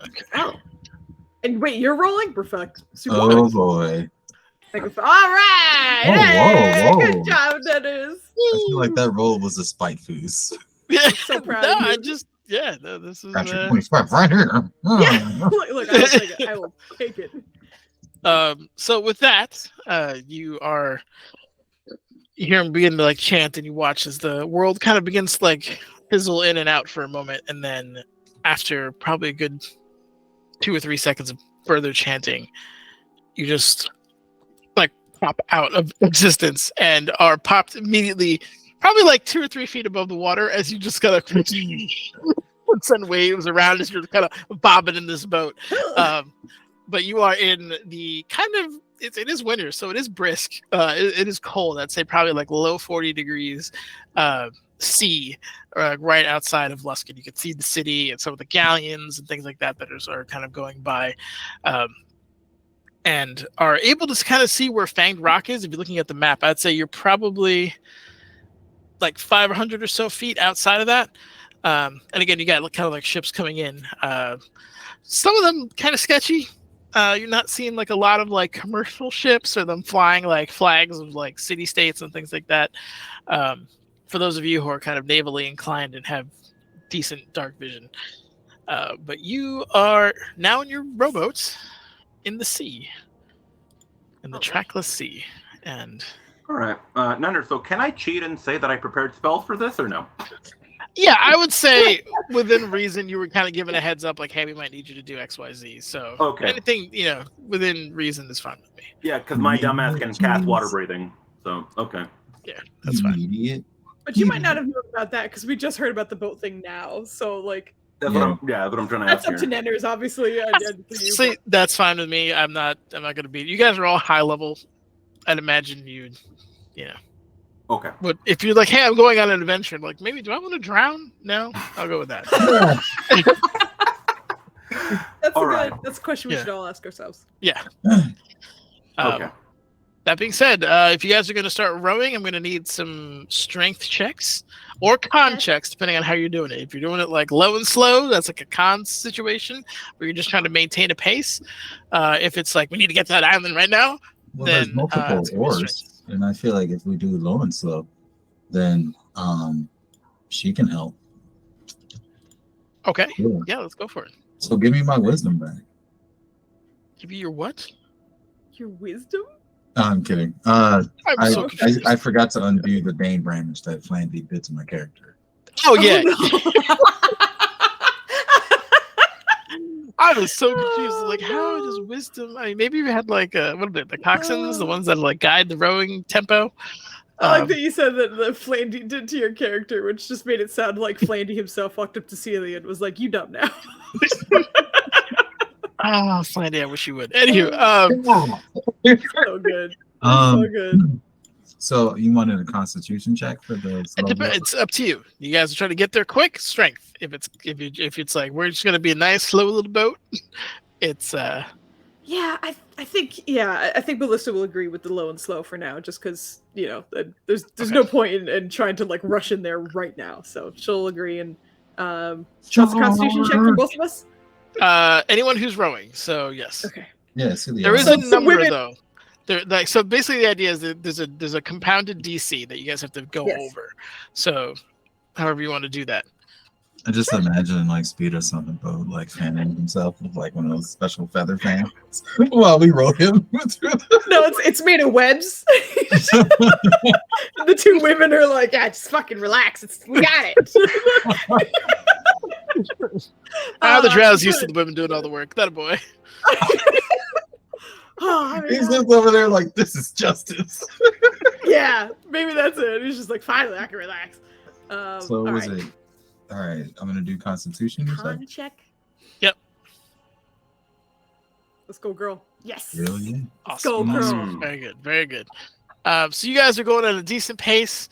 Okay. Oh. And wait, you're rolling? Perfect. Super. Oh boy. All right. Oh, Hey, whoa, whoa. good job, Dennis. I feel like that roll was a spite Foos. Yeah, So proud no, of you. I just no, this is Got your 25 right here. Yeah. Look, I will take it. I will take it. So with that, you hear him begin to like chant, and you watch as the world kind of begins to like fizzle in and out for a moment, and then after probably a good 2 or 3 seconds of further chanting, you just like pop out of existence and are popped immediately, probably like 2 or 3 feet above the water, as you just kind of send waves around as you're kind of bobbing in this boat. But you are in the kind of it is winter, so it is brisk. It is cold. I'd say probably like low 40 degrees sea right outside of Luskin. You can see the city and some of the galleons and things like that are kind of going by, and are able to kind of see where Fanged Rock is. If you're looking at the map, I'd say you're probably like 500 or so feet outside of that. And again, you got kind of like ships coming in. Some of them kind of sketchy. You're not seeing like a lot of like commercial ships or them flying like flags of like city states and things like that. For those of you who are kind of navally inclined and have decent dark vision. But you are now in your rowboats in the sea, in the trackless sea. And All right, Nunder. So can I cheat and say that I prepared spells for this, or no? yeah, I would say within reason, you were kind of given a heads up, like, hey, we might need you to do X, Y, Z. So Okay. anything, within reason is fine with me. Yeah, because my dumbass can cast water breathing. So okay. Yeah, that's fine. Idiot. But you might not have known about that because we just heard about the boat thing now. So like, That's Yeah. what I'm trying to that's ask up to here. Nenders, obviously. And for you, See, but- that's fine with me. I'm not going to be. You guys are all high level. I'd imagine you'd, Okay. But if you're like, hey, I'm going on an adventure, like maybe do I want to drown? No, I'll go with that. That's All a right. good. That's a question we Yeah. should all ask ourselves. Yeah. Okay. That being said, if you guys are going to start rowing, I'm going to need some strength checks or con checks, depending on how you're doing it. If you're doing it like low and slow, that's like a con situation where you're just trying to maintain a pace. If it's like we need to get to that island right now, Well, then there's multiple it's gonna be oars, strength. and I feel like if we do low and slow, then she can help. Okay. Yeah. Yeah, let's go for it. So give me my wisdom back. Give you your what? Your wisdom? No, I'm kidding. I'm I, so confused. I forgot to undo the Dane Brandish that Flandy did to my character. Oh yeah, no. I was so confused. Oh, Like, how no. does wisdom? I mean, maybe we had like what are they, the coxswains, the ones that like guide the rowing tempo. I like that you said that the Flandy did to your character, which just made it sound like Flandy himself walked up to Celia and was like, "You dumb now." Oh, Flandy, I wish you would. Anywho, So good. So good. So you wanted a Constitution check for the slow boat? it's up to you. You guys are trying to get there quick. Strength. If it's like we're just gonna be a nice slow little boat, it's Yeah, I think Ballista will agree with the low and slow for now, just because there's Okay. no point in trying to like rush in there right now. So she'll agree. And what's the Constitution check for both of us? anyone who's rowing. So yes, Okay. Yeah, Celia. there is So a number women- though. There, like, so basically the idea is that there's a compounded DC that you guys have to go Yes. over. So however you want to do that. I just imagine like Speedos on the boat, like fanning himself with like one of those special feather fans while we roll him through the... No, it's made of webs. The two women are like, "Yeah, just fucking relax. We got it." The drow's used to the women doing all the work. That a boy. Oh, I mean, He's just over there like, this is justice. Yeah, maybe that's it. He's just like, finally, I can relax. So all was right. it? All right, I'm gonna do Constitution. You said? Con check. Yep. Let's go, girl. Yes. Really? Let's go, Awesome. girl. Awesome. Very good. Very good. So you guys are going at a decent pace,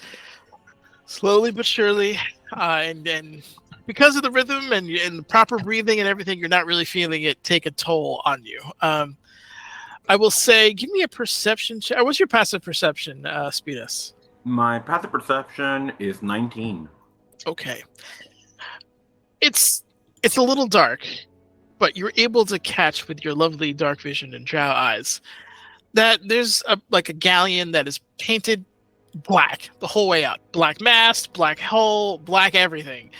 slowly but surely, and then because of the rhythm and the proper breathing and everything, you're not really feeling it take a toll on you. I will say, give me a perception check. What's your passive perception, Speedus? My passive perception is 19. Okay. It's a little dark, but you're able to catch with your lovely dark vision and drow eyes that there's a galleon that is painted black the whole way out. Black mast, black hull, black everything.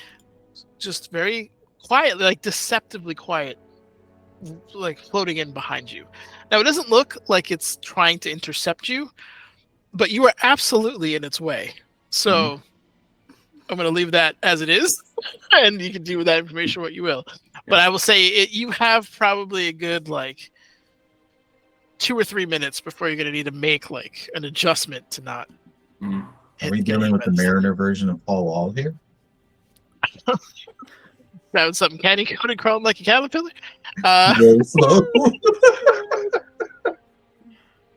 Just very quiet, like deceptively quiet, like floating in behind you. Now, it doesn't look like it's trying to intercept you, but you are absolutely in its way. So I'm going to leave that as it is, and you can do with that information what you will. But I will say you have probably a good 2 or 3 minutes before you're going to need to make an adjustment to not. Mm. Are we dealing with the Mariner version of Paul Wall here? That was something candy coated crawling like a caterpillar. Very slow.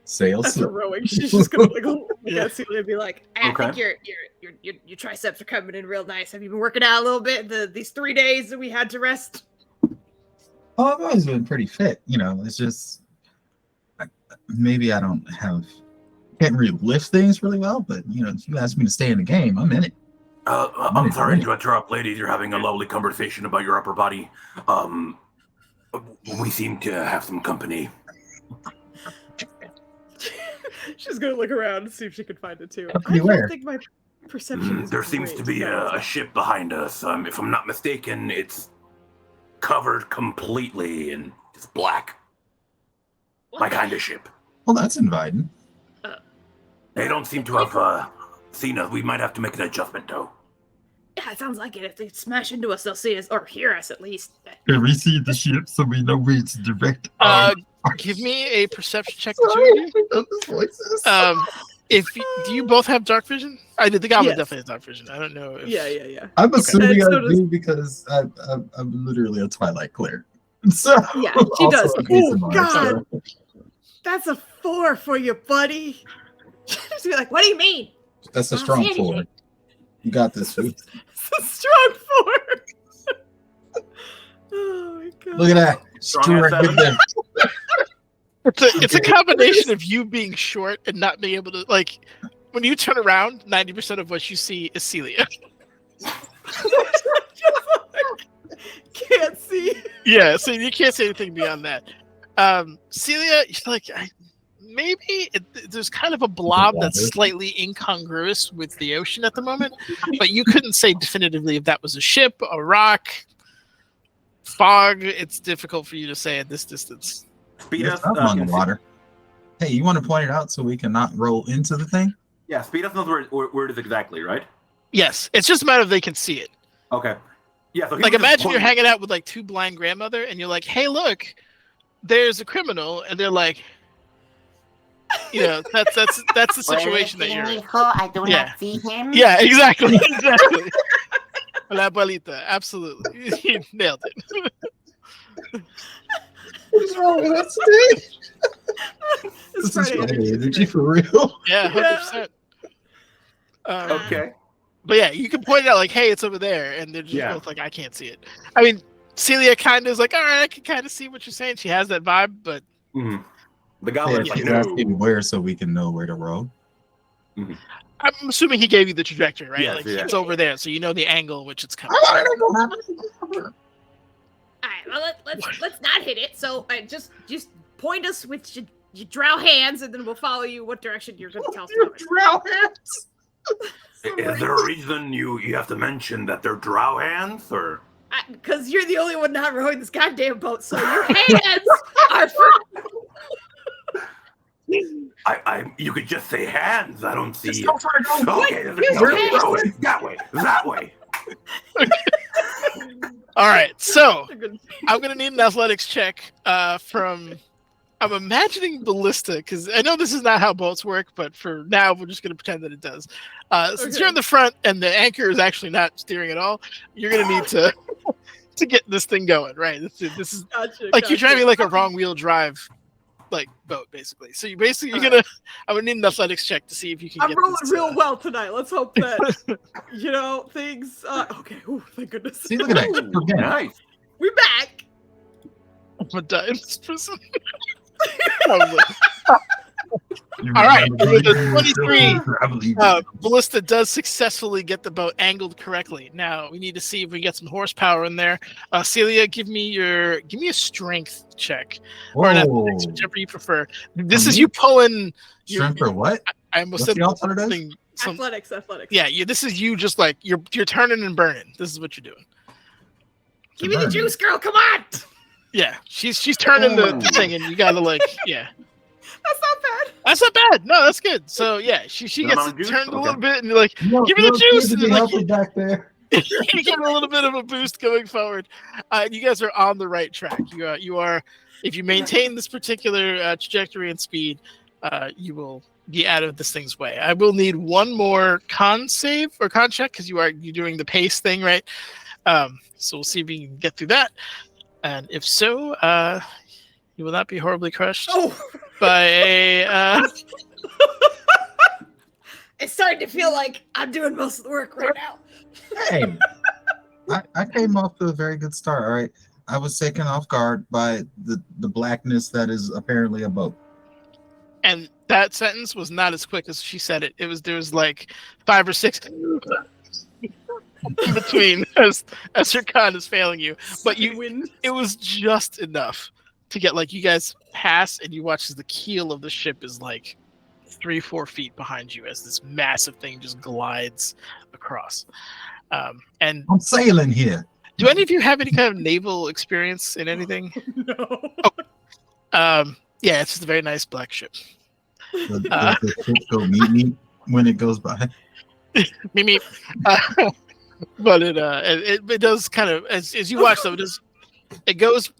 Sail That's slow. heroic. She's just gonna look at Celia and be like, I Okay. think your triceps are coming in real nice. Have you been working out a little bit these 3 days that we had to rest? Oh, I've always been pretty fit. It's just maybe I can't really lift things really well, but if you ask me to stay in the game, I'm in it. I'm sorry to interrupt, ladies. You're having a lovely conversation about your upper body. We seem to have some company. She's gonna look around and see if she can find it too. Company I where? don't think my perception is There seems great, to be so- a ship behind us. If I'm not mistaken, it's covered completely in just black. My kind of ship. Well, that's inviting. They don't seem to have seen us. We might have to make an adjustment, though. Yeah, it sounds like it. If they smash into us, they'll see us or hear us at least. Can we see the ship so we know where it's direct? Give me a perception check. The two of you. Do you both have dark vision? I did. The goblin Yes. definitely has dark vision. I don't know. If... Yeah. I'm assuming And so I does- do because I'm literally a Twilight cleric. So Yeah, she also does. a Oh, ASMR, God. so- That's a 4 for you, buddy. She's be like, what do you mean? That's a I don't strong see 4. anything. You got this. Food. It's a strong 4. Oh my god. Look at that. Strong ass Straight there. It's a combination of you being short and not being able to when you turn around, 90% of what you see is Celia. Can't see. Yeah, so you can't say anything beyond that. Celia, there's kind of a blob that's slightly incongruous with the ocean at the moment, but you couldn't say definitively if that was a ship, a rock, fog. It's difficult for you to say at this distance. Speed There's us something on the can see- water. Hey, you want to point it out so we can not roll into the thing? Yeah, Speed us knows where it is exactly, right? Yes, it's just a matter of they can see it. Okay. Yeah, so he Like, was just imagine you're pointing- hanging out with 2 blind grandmother, and you're like, "Hey, look, there's a criminal," and they're like, that's the situation that you're in. I do Yeah. not see him. Yeah, exactly, exactly. La abuelita, absolutely, you nailed it. What's wrong with us today? It's This is Friday Friday energy. energy for real. Yeah, 100%. Okay. But yeah, you can point it out like, "Hey, it's over there," and they're just Yeah. both like, "I can't see it." I mean, Celia kind of is like, "All right, I can kind of see what you're saying." She has that vibe, but Mhm. The Yeah, goblin's like, she's no. asking where so we can know where to row. I'm assuming he gave you the trajectory, right? Yes, yeah. It's over there, so you know the angle which it's coming. All right, well let's not hit it. So just point us with your drow hands, and then we'll follow you what direction you're going to tell us. to go in. Is there a reason you have to mention that they're drow hands, or? Because you're the only one not rowing this goddamn boat, so your hands are free. You could just say hands. I don't see. Just go for it. Go. Okay, Use your hands. throw it. That way. All right, so I'm gonna need an athletics check from I'm imagining Ballista, because I know this is not how boats work, but for now, we're just going to pretend that it does. Since you're in the front and the anchor is actually not steering at all, you're going to need to get this thing going, right? This is Gotcha, like you're driving like a wrong wheel drive like boat, basically. So you're gonna. I would need an athletics check to see if you can. I'm get rolling this, real well tonight. Let's hope that things. Okay. Ooh, thank goodness. See, look at that. Ooh, Again. nice. We back. I'm gonna die in this prison. Probably. All right, with a 23, Ballista does successfully get the boat angled correctly. Now we need to see if we get some horsepower in there. Celia, give me a strength check or an athletics, whichever you prefer. This is you pulling. Strength or what? I almost What's said the alternative? Athletics. Yeah, this is you just like you're turning and burning. This is what you're doing. Give me the juice, girl. Come on. Yeah, she's turning the thing, and you gotta like That's not bad. That's not bad. No, that's good. So yeah, she gets it turned a little bit, and you're like, give me the juice, and then, like, back there. you get a little bit of a boost going forward. You guys are on the right track. You are. If you maintain this particular trajectory and speed, you will be out of this thing's way. I will need one more con save or con check because you're doing the pace thing, right? So we'll see if we can get through that. And if so, you will not be horribly crushed by a. It's starting to feel like I'm doing most of the work right now. Hey, I came off to a very good start. All right, I was taken off guard by the blackness that is apparently a boat. And that sentence was not as quick as she said it. There was like 5 or 6 in between as your con is failing you, but it was just enough to get like you guys pass, and you watch as the keel of the ship is like 3-4 feet behind you as this massive thing just glides across. And I'm sailing here. Do any of you have any kind of naval experience in anything? No. Yeah, it's just a very nice black ship. The ship go meet when it goes by. Meep. But it does kind of as you watch though, it goes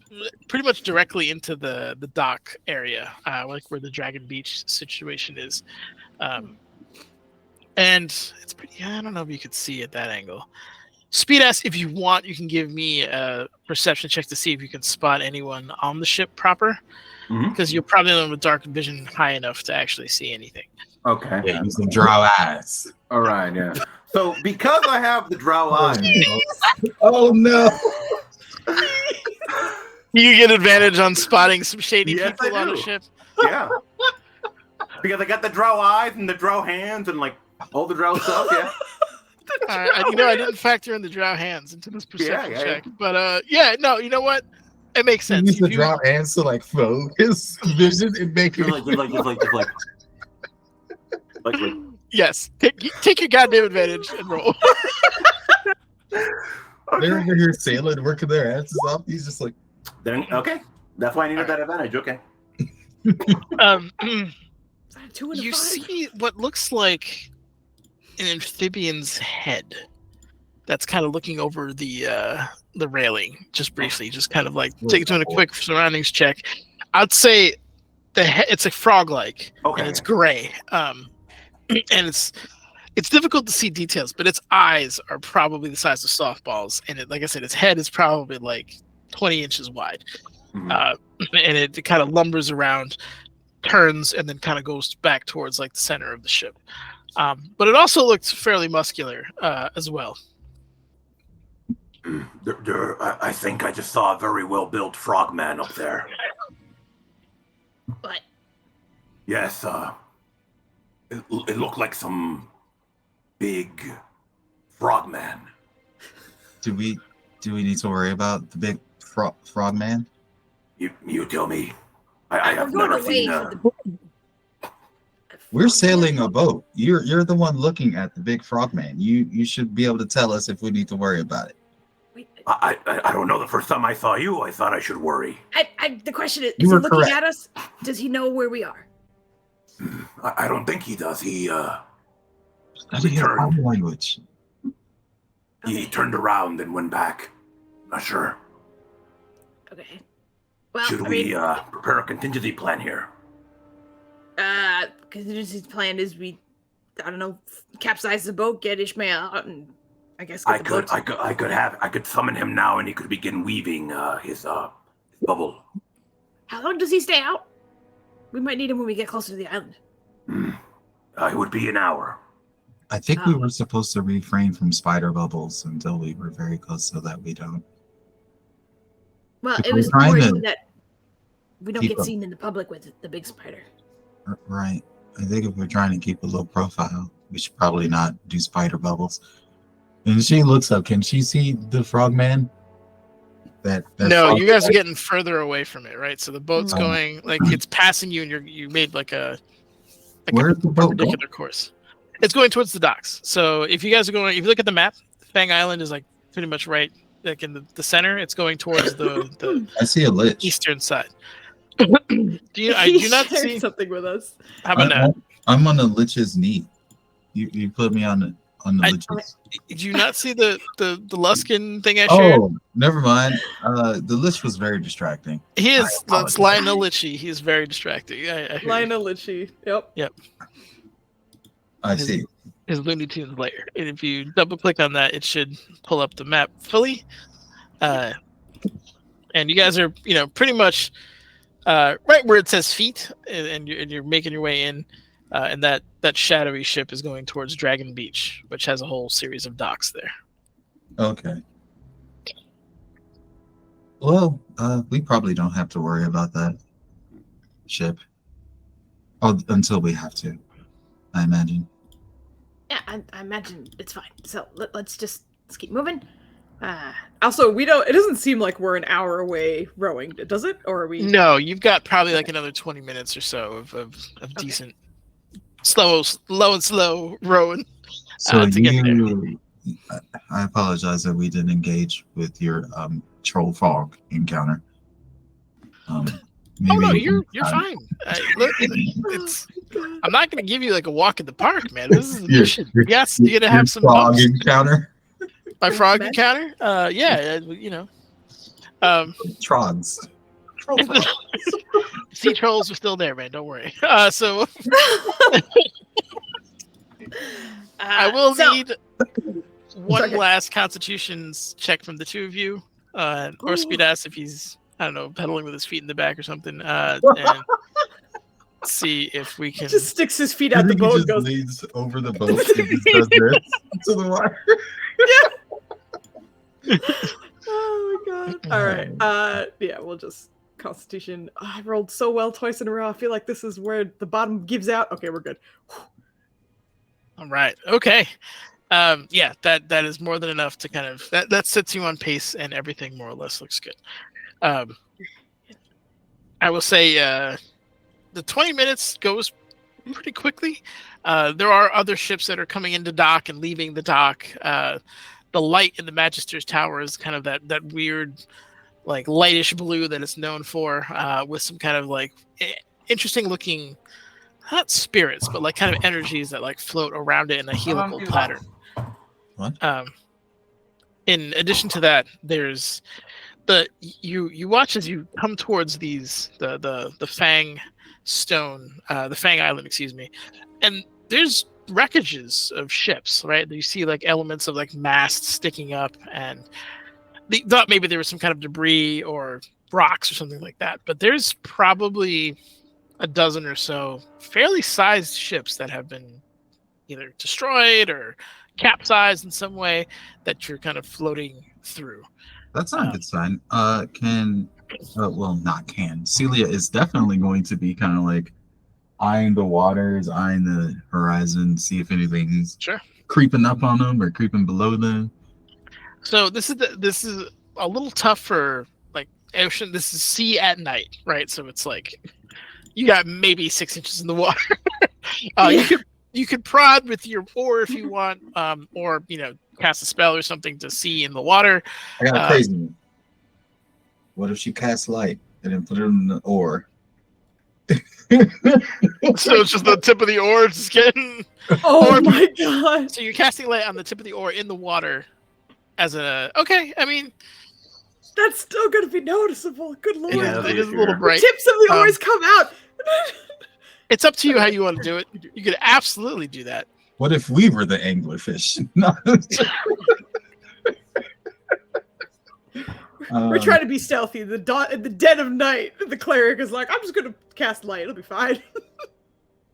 pretty much directly into the dock area, like where the Dragon Beach situation is, and it's pretty. I don't know if you could see at that angle. Speedass, if you want, you can give me a perception check to see if you can spot anyone on the ship proper, because you're probably on with dark vision high enough to actually see anything. Okay. Yeah, you can draw eyes. All right. Yeah. So because I have the drow eyes. Oh no. You get advantage on spotting some shady Yes, people I on a do. ship. Yeah. Because I got the drow eyes and the drow hands and like all the drow stuff. Yeah. I didn't factor in the drow hands into this perception Yeah. check, but no, you know what? It makes sense. Use the draw hands to like focus vision and make it Like. Yes, take your goddamn advantage and roll. They're over here sailing, working their asses off. He's just like, Okay, that's why I needed that advantage. Okay. You see what looks like an amphibian's head that's kind of looking over the railing, just briefly, just kind of like doing a quick surroundings check. I'd say it's a frog-like, and it's gray. And it's difficult to see details, but its eyes are probably the size of softballs, and like I said, its head is probably like 20 inches wide, and it kind of lumbers around, turns, and then kind of goes back towards like the center of the ship. But it also looks fairly muscular as well. I think I just saw a very well-built frogman up there. What? Yes. It looked like some big frogman. do we need to worry about the big frogman? You tell me. I have We're never going seen. away We're sailing a boat. You're the one looking at the big frogman. You should be able to tell us if we need to worry about it. Wait, I don't know. The first time I saw you, I thought I should worry. the question is You he were looking correct. at us? Does he know where we are? I don't think he does. He Study your Return. body language. he turned around and went back. Not sure. Okay. Well, Should we prepare a contingency plan here? Contingency plan is I don't know, capsize the boat, get Ishmael out, and I guess I could summon him now, and he could begin weaving his bubble. How long does he stay out? We might need him when we get closer to the island. It would be an hour. I think we were supposed to refrain from spider bubbles until we were very close so that we don't. Well, If it we're was trying more to that we don't keep get up- seen in the public with the big spider. Right. I think if we're trying to keep a low profile, we should probably not do spider bubbles. And she looks up. Can she see the frogman? That No, frog- you guys are getting further away from it, right? So the boat's Oh. going like it's passing you, and you made like a Where's the boat going? perpendicular course. It's going towards the docks. So if you guys are going, if you look at the map, Fang Island is like pretty much right, like in the center. It's going towards the I see a lich. eastern side. I do not shared see. something with us. How about now? I'm on the lich's knee. You put me on the I- lich's. Did you not see the Luskin thing I shared? Oh, never mind. The lich was very distracting. He is. I That's apologize. Lionel Litchi. He is very distracting. I hear you. Lionel Litchi. Yep. I see. His Looney Tunes layer. And if you double click on that, it should pull up the map fully. And you guys are, pretty much right where it says feet, and you're making your way in. And that shadowy ship is going towards Dragon Beach, which has a whole series of docks there. Okay. Well, we probably don't have to worry about that ship. Oh, until we have to, I imagine. Yeah, I imagine it's fine. So let's keep moving. Also, it doesn't seem like we're an hour away rowing, does it? Or are we? No, you've got probably like another 20 minutes or so of decent, slow rowing. So To get I apologize that we didn't engage with your troll fog encounter. Oh no, maybe you're time. fine. Look, I'm not going to give you like a walk in the park, man. This is a mission. Yes, you're gonna have some frog bumps. encounter. My frog Man. encounter? Yeah, Trogs. sea trolls are still there, man. Don't worry. So I will need one Okay. last constitutions check from the two of you, or Speed ass if he's, I don't know, pedaling with his feet in the back or something, and see if we can. Just sticks his feet I out the think he boat just and goes. leads over the boat and just does this to the water. Oh my god. All right. Yeah, we'll just Constitution. Oh, I rolled so well twice in a row. I feel like this is where the bottom gives out. Okay, we're good. All right. Okay. Yeah, that is more than enough to kind of that sets you on pace, and everything more or less looks good. I will say the 20 minutes goes pretty quickly. There are other ships that are coming into dock and leaving the dock. The light in the Magister's Tower is kind of that weird, like lightish blue that it's known for, with some kind of like interesting looking, not spirits, but like kind of energies that like float around it in a helical pattern. What? In addition to that, there's you watch as you come towards the Fang Stone, the Fang Island, excuse me, and there's wreckages of ships, right? You see like elements of like masts sticking up, and they thought maybe there was some kind of debris or rocks or something like that. But there's probably a dozen or so fairly sized ships that have been either destroyed or capsized in some way that you're kind of floating through. That's not a good sign. Celia is definitely going to be kind of like eyeing the waters, eyeing the horizon, see if anything's Sure. creeping up on them or creeping below them. So this is a little tough for like ocean. This is sea at night, right? So it's like you got maybe 6 inches in the water. You could prod with your oar if you want, or cast a spell or something to see in the water. I got a crazy one. What if she casts light and then put it in the oar? So it's just the tip of the oar just getting. Oh Or- my god. So you're casting light on the tip of the oar in the water as a. Okay, I mean, That's still gonna be noticeable. Good lord. It is a little bright. The tips of the oars come out. It's up to you how you want to do it. You could absolutely do that. What if we were the anglerfish? No. We're trying to be stealthy. In the dead of night, the cleric is like, I'm just gonna cast light. It'll be fine.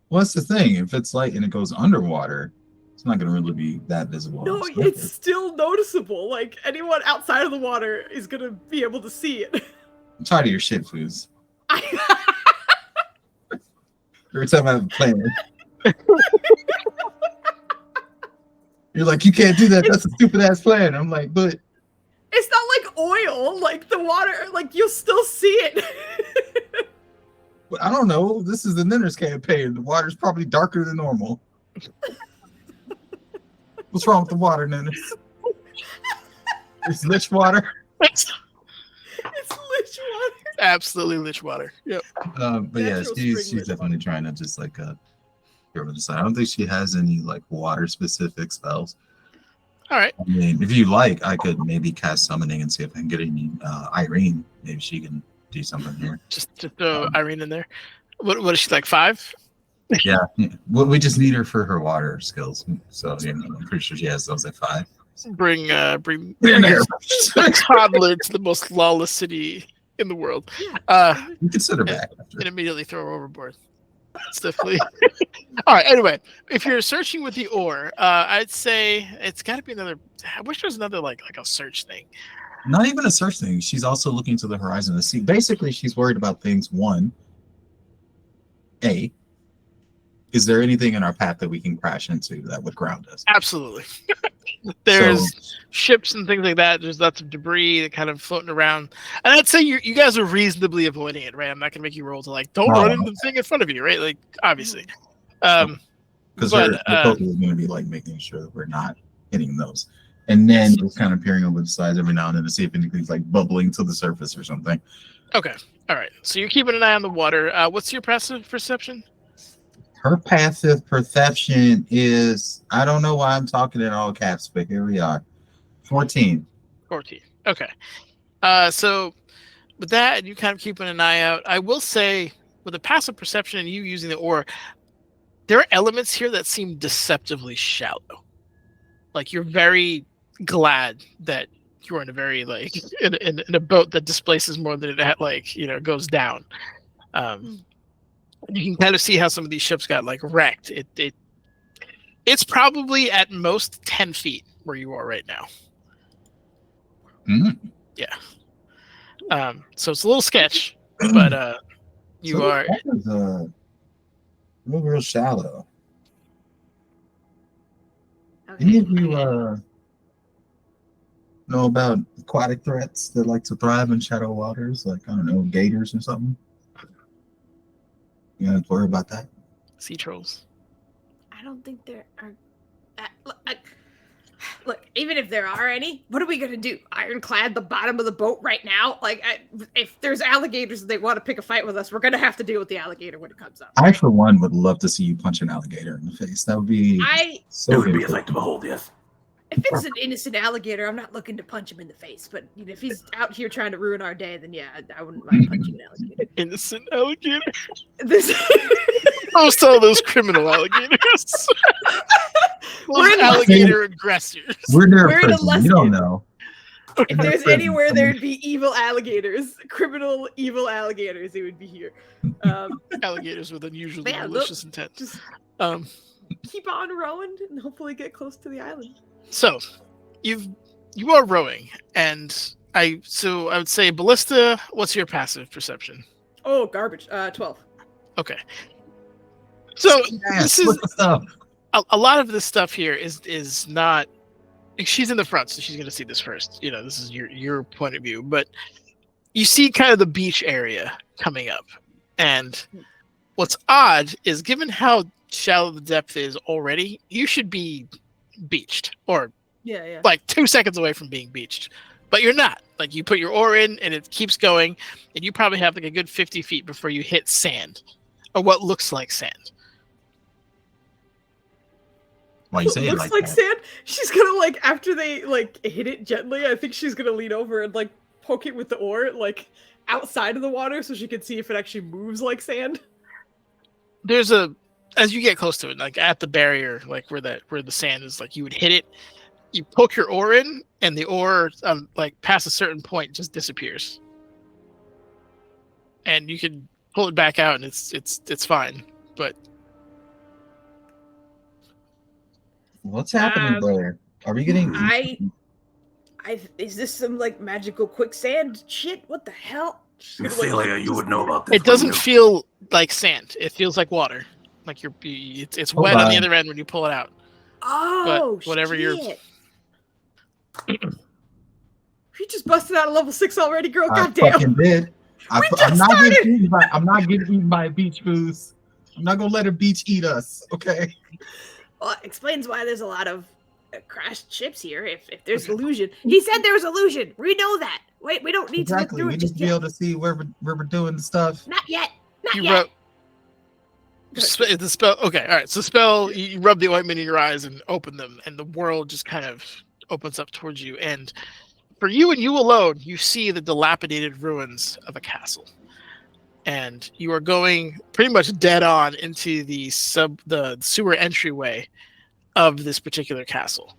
Well, that's the thing. If it's light and it goes underwater, it's not going to really be that visible. No, it's still noticeable. Like, anyone outside of the water is gonna be able to see it. I'm tired of your shit, Foos. Every time I have a plan, you're like, you can't do that. That's a stupid ass plan. I'm like, but it's not like oil. Like the water, like you'll still see it. I don't know. This is the Ninners campaign. The water's probably darker than normal. What's wrong with the water, Ninners? It's lich water. It's It's lich water. absolutely lich water. Yep. But yeah, Natural she's spring definitely trying to just like get over the side. I don't think she has any like water specific spells. All right. I mean, if you like, I could maybe cast summoning and see if I can get any Irene. Maybe she can do something here. Just throw Irene in there. What is she, like 5? Yeah. Well, we just need her for her water skills. So I'm pretty sure she has those at 5. Bring In there. a toddler to the most lawless city in the world. You can sit her back after. And immediately throw her overboard. It's definitely. All right. Anyway, if you're searching with the oar, I'd say it's got to be another. I wish there was another like a search thing. Not even a search thing. She's also looking to the horizon to see. Basically, she's worried about things. One, is there anything in our path that we can crash into that would ground us? Absolutely. There's ships and things like that. There's lots of debris that kind of floating around. And I'd say you guys are reasonably avoiding it, right? I'm not going to make you roll to like, don't run into the thing in front of you, right? Like, obviously. Because the focus is going to be like making sure that we're not hitting those. And then just kind of peering over the sides every now and then to see if anything's like bubbling to the surface or something. Okay. All right. So you're keeping an eye on the water. What's your passive perception? Her passive perception is, I don't know why I'm talking in all caps, but here we are. 14. 14. Okay. So with that, and you kind of keeping an eye out, I will say with the passive perception and you using the oar, there are elements here that seem deceptively shallow. Like you're very glad that you're in a very like in a boat that displaces more than it like goes down. You can kind of see how some of these ships got like wrecked. It's probably at most 10 feet where you are right now. Yeah. So it's a little sketch, but you are. That was real shallow. Okay. Any of you know about aquatic threats that like to thrive in shallow waters? Like, I don't know, gators or something? You don't have to worry about that? Sea trolls. I don't think there are. Look, even if there are any, what are we gonna do? Ironclad the bottom of the boat right now? Like, if there's alligators and they want to pick a fight with us, we're gonna have to deal with the alligator when it comes up. I, for one, would love to see you punch an alligator in the face. That would be so It would be a good. sight to behold, yes. If it's an innocent alligator, I'm not looking to punch him in the face. But if he's out here trying to ruin our day, then yeah, I wouldn't mind punching an alligator. Innocent alligator. This. Most of those criminal alligators. Those alligator aggressors. We're near We're a in a prison. You don't know. If there's anywhere there'd be evil alligators, criminal evil alligators, it would be here. Alligators with unusually Yeah, look, malicious intent. Just Um, keep on rowing and hopefully get close to the island. so you are rowing, and I would say Ballista. What's your passive perception? Oh, garbage. 12. Okay. So Yes, this is what's the stuff? a lot of this stuff here is not. She's in the front, so she's going to see this first. This is your point of view, but you see kind of the beach area coming up, and what's odd is given how shallow the depth is already, you should be beached or Yeah. like 2 seconds away from being beached, but you're not. Like you put your oar in and it keeps going, and you probably have like a good 50 feet before you hit sand or what looks like sand. Why you say it Looks like that? sand. She's gonna after they hit it gently, I think she's gonna lean over and poke it with the oar, like outside of the water, so she can see if it actually moves like sand? There's as you get close to it, like at the barrier, like where the sand is, like you would hit it. You poke your oar in, and the oar, like past a certain point, just disappears. And you can pull it back out, and it's fine. But What's happening there? Are we getting? Is this some like magical quicksand shit? What the hell? Celia, you would know about this. it doesn't feel like sand. It feels like water. Like it's wet on the other end when you pull it out. Oh, but whatever shit. You just busted out a level 6 already, girl. I Goddamn. fucking did. I'm just not started. I'm not getting eaten by a beach, Foos. I'm not gonna let a beach eat us. Okay. Well, it explains why there's a lot of crashed ships here. If there's illusion, he said there was illusion. We know that. Wait, we don't need to look through We it just just be yet. able to see where we're doing stuff. Not yet. Not You yet. the spell. Okay, all right. So spell. You rub the ointment in your eyes and open them, and the world just kind of opens up towards you. And for you and you alone, you see the dilapidated ruins of a castle, and you are going pretty much dead on into the sewer entryway of this particular castle.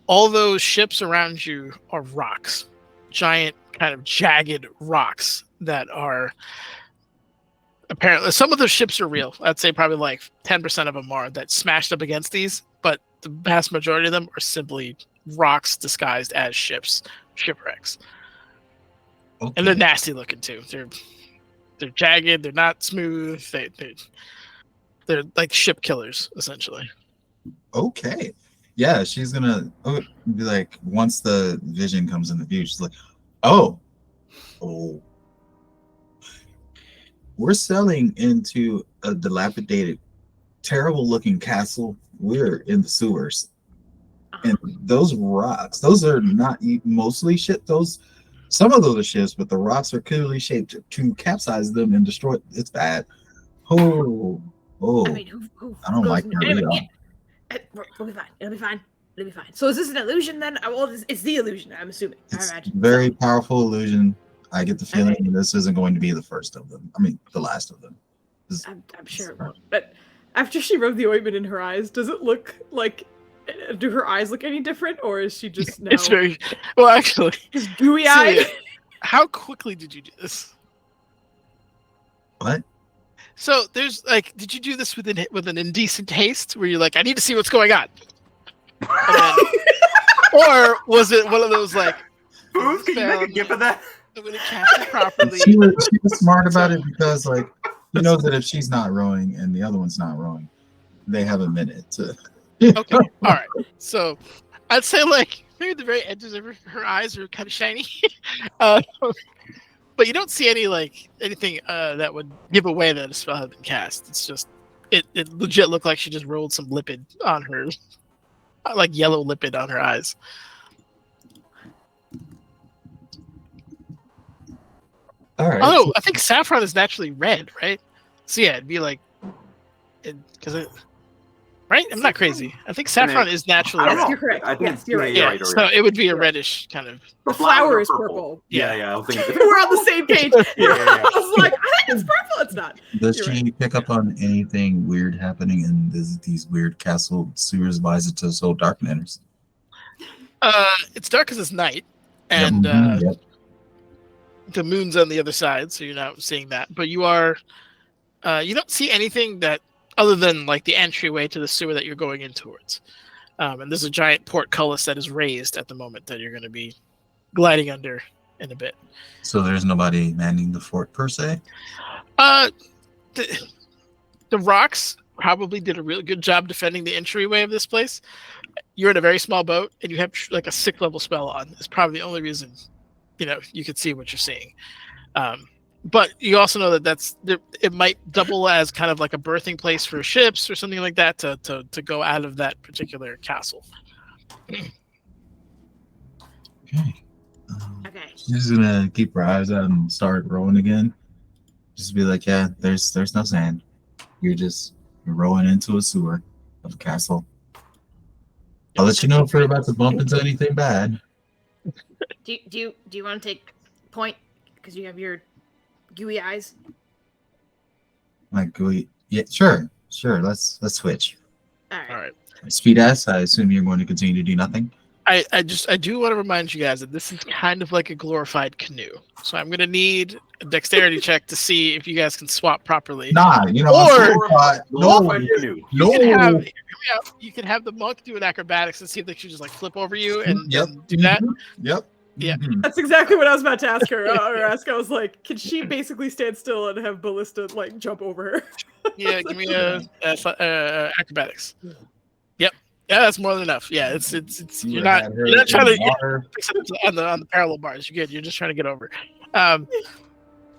All those ships around you are rocks, giant kind of jagged rocks that are apparently, some of the ships are real. I'd say probably like 10% of them are that smashed up against these, but the vast majority of them are simply rocks disguised as shipwrecks. Okay. And they're nasty looking too. They're jagged. They're not smooth. They're like ship killers essentially. Okay. Yeah, she's gonna be like, once the vision comes into view, she's like, oh, we're selling into a dilapidated, terrible looking castle. We're in the sewers. And those rocks, those are not mostly shit. Some of those are ships, but the rocks are clearly shaped to capsize them and destroy. It's bad. I mean, I don't like that. Anyway, We'll be fine. It'll be fine. It'll be fine. So is this an illusion then? Well, it's the illusion, I'm assuming. It's I imagine. very powerful illusion. I get the feeling this isn't going to be the first of them. I mean, the last of them. I'm sure it won't. But after she rubbed the ointment in her eyes, does it look like? Do her eyes look any different, or is she just now? It's very well, actually. Just gooey eyed. Celia, how quickly did you do this? What? So there's like, did you do this with an indecent haste where you're like, I need to see what's going on? Then, or was it one of those like, Foos, can you make a gif of that? I'm gonna cast it properly. She was smart about it because, like, you know that if she's not rowing and the other one's not rowing, they have a minute to. Okay, all right. So I'd say like maybe the very edges of her eyes are kind of shiny, but you don't see anything that would give away that a spell had been cast. It's just it legit looked like she just rolled some lipid on her, like yellow lipid on her eyes. All right. Oh, I think saffron is naturally red, right? So yeah, it'd be like, right? I'm not crazy. I think saffron is naturally I don't red. know. You're correct. I think Yes, you're right. Yeah, right. so it would be a reddish kind of. The flower is purple. Yeah. I was thinking. We're on the same page. Yeah. I was like, I think it's purple. It's not. Does You're she pick up on anything weird happening in these weird castle sewers? Why is it so dark and interesting? It's dark because it's night, and Yep. the moon's on the other side, so you're not seeing that. But you are, you don't see anything that other than like the entryway to the sewer that you're going in towards. And there's a giant portcullis that is raised at the moment that you're going to be gliding under in a bit. So there's nobody manning the fort per se. The rocks probably did a really good job defending the entryway of this place. You're in a very small boat, and you have like a 6th level spell on. It's probably the only reason you could see what you're seeing. But you also know that it might double as kind of like a birthing place for ships or something like that to go out of that particular castle. Okay. Okay. She's gonna keep her eyes out and start rowing again. Just be like, yeah, there's no sand. You're rowing into a sewer of a castle. I'll let you know if we're about to bump into anything bad. Do you want to take point? Because you have your gooey eyes. My gooey. Yeah, sure. Let's switch. All right. All right. Speed S. I assume you're going to continue to do nothing. I do want to remind you guys that this is kind of like a glorified canoe. So I'm gonna need a dexterity check to see if you guys can swap properly. Nah, you know. Glorified canoe. You can have the monk do an acrobatics and see if they should just like flip over you and Yep. do that. Yep. Yeah. Mhm. That's exactly what I was about to ask her. I was like, can she basically stand still and have Ballista like jump over her? Yeah, give me a acrobatics. Yep. Yeah, that's more than enough. Yeah, it's you're not trying to on the parallel bars. You're good. You're just trying to get over. Do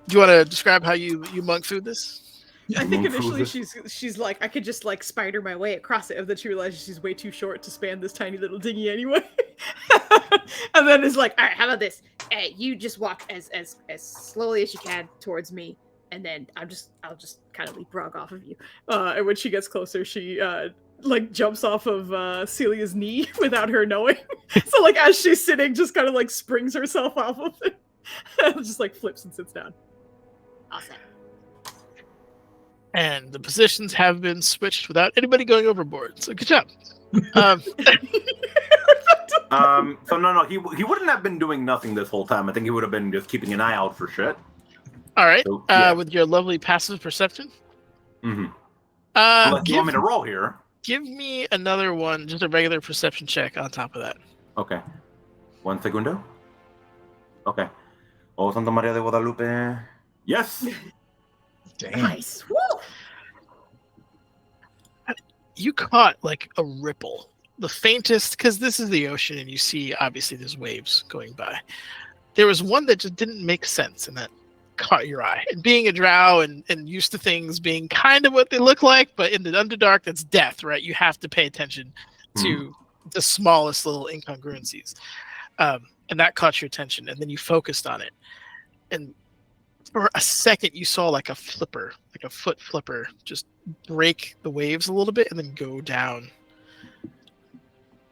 you want to describe how you monk through this? Yeah. I think Monk initially Foozca. she's like, I could just like spider my way across it, and then she realizes she's way too short to span this tiny little dinghy anyway. And then is like, all right, how about this? Hey, you just walk as slowly as you can towards me, and then I'll just kind of leapfrog off of you. And when she gets closer, she like jumps off of Celia's knee without her knowing. So like as she's sitting, just kind of like springs herself off of it, and just like flips and sits down. Awesome. And the positions have been switched without anybody going overboard. So good job. So no, he wouldn't have been doing nothing this whole time. I think he would have been just keeping an eye out for shit. All right. So, yeah. With your lovely passive perception. Mm-hmm. Unless you want me to Give, roll here. give me another one, just a regular perception check on top of that. Okay. 1 segundo. Okay. Oh, Santa Maria de Guadalupe. Yes. Damn. Nice. Woo! You caught like a ripple, the faintest, because this is the ocean and you see obviously there's waves going by. There was one that just didn't make sense and that caught your eye. And being a drow and used to things being kind of what they look like, but in the Underdark, that's death, right? You have to pay attention to the smallest little incongruencies. And that caught your attention, and then you focused on it. And for a second, you saw like a flipper, like a foot flipper, just break the waves a little bit and then go down.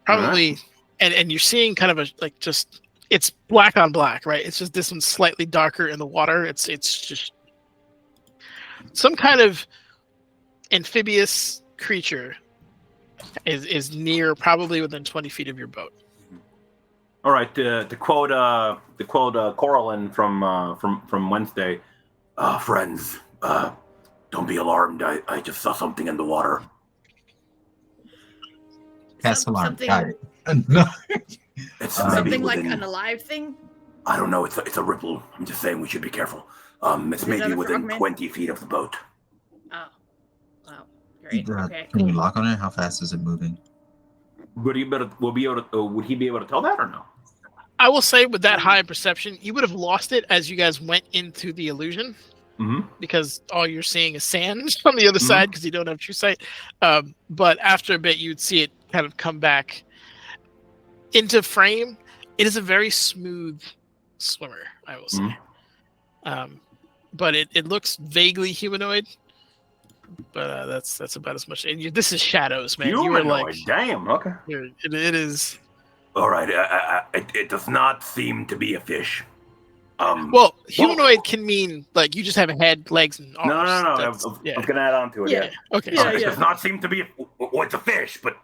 Probably, and you're seeing kind of a like just it's black on black, right? It's just this one's slightly darker in the water. It's just some kind of amphibious creature is near, probably within 20 feet of your boat. All right. To quote Coraline from Wednesday, friends, don't be alarmed. I just saw something in the water. That's alarm. Something, Got it. No. It's something maybe like within, an alive thing. I don't know. It's a ripple. I'm just saying we should be careful. It's maybe another within frogman? 20 feet of the boat. Oh, wow, great. Okay. Can we lock on it? How fast is it moving? Would he be able to tell that or no? I will say with that high perception, you would have lost it as you guys went into the illusion. Mm-hmm. Because all you're seeing is sand on the other side because you don't have true sight. But after a bit, you'd see it kind of come back into frame. It is a very smooth swimmer, I will say. But it looks vaguely humanoid. But that's about as much. And this is shadows, man. Humanoid. You are like, Damn. Okay. it is. All right. It does not seem to be a fish. Well, humanoid can mean like you just have a head, legs, and arms. No. I was gonna add on to it. Yeah. Okay. It does not seem to be. It's a fish, but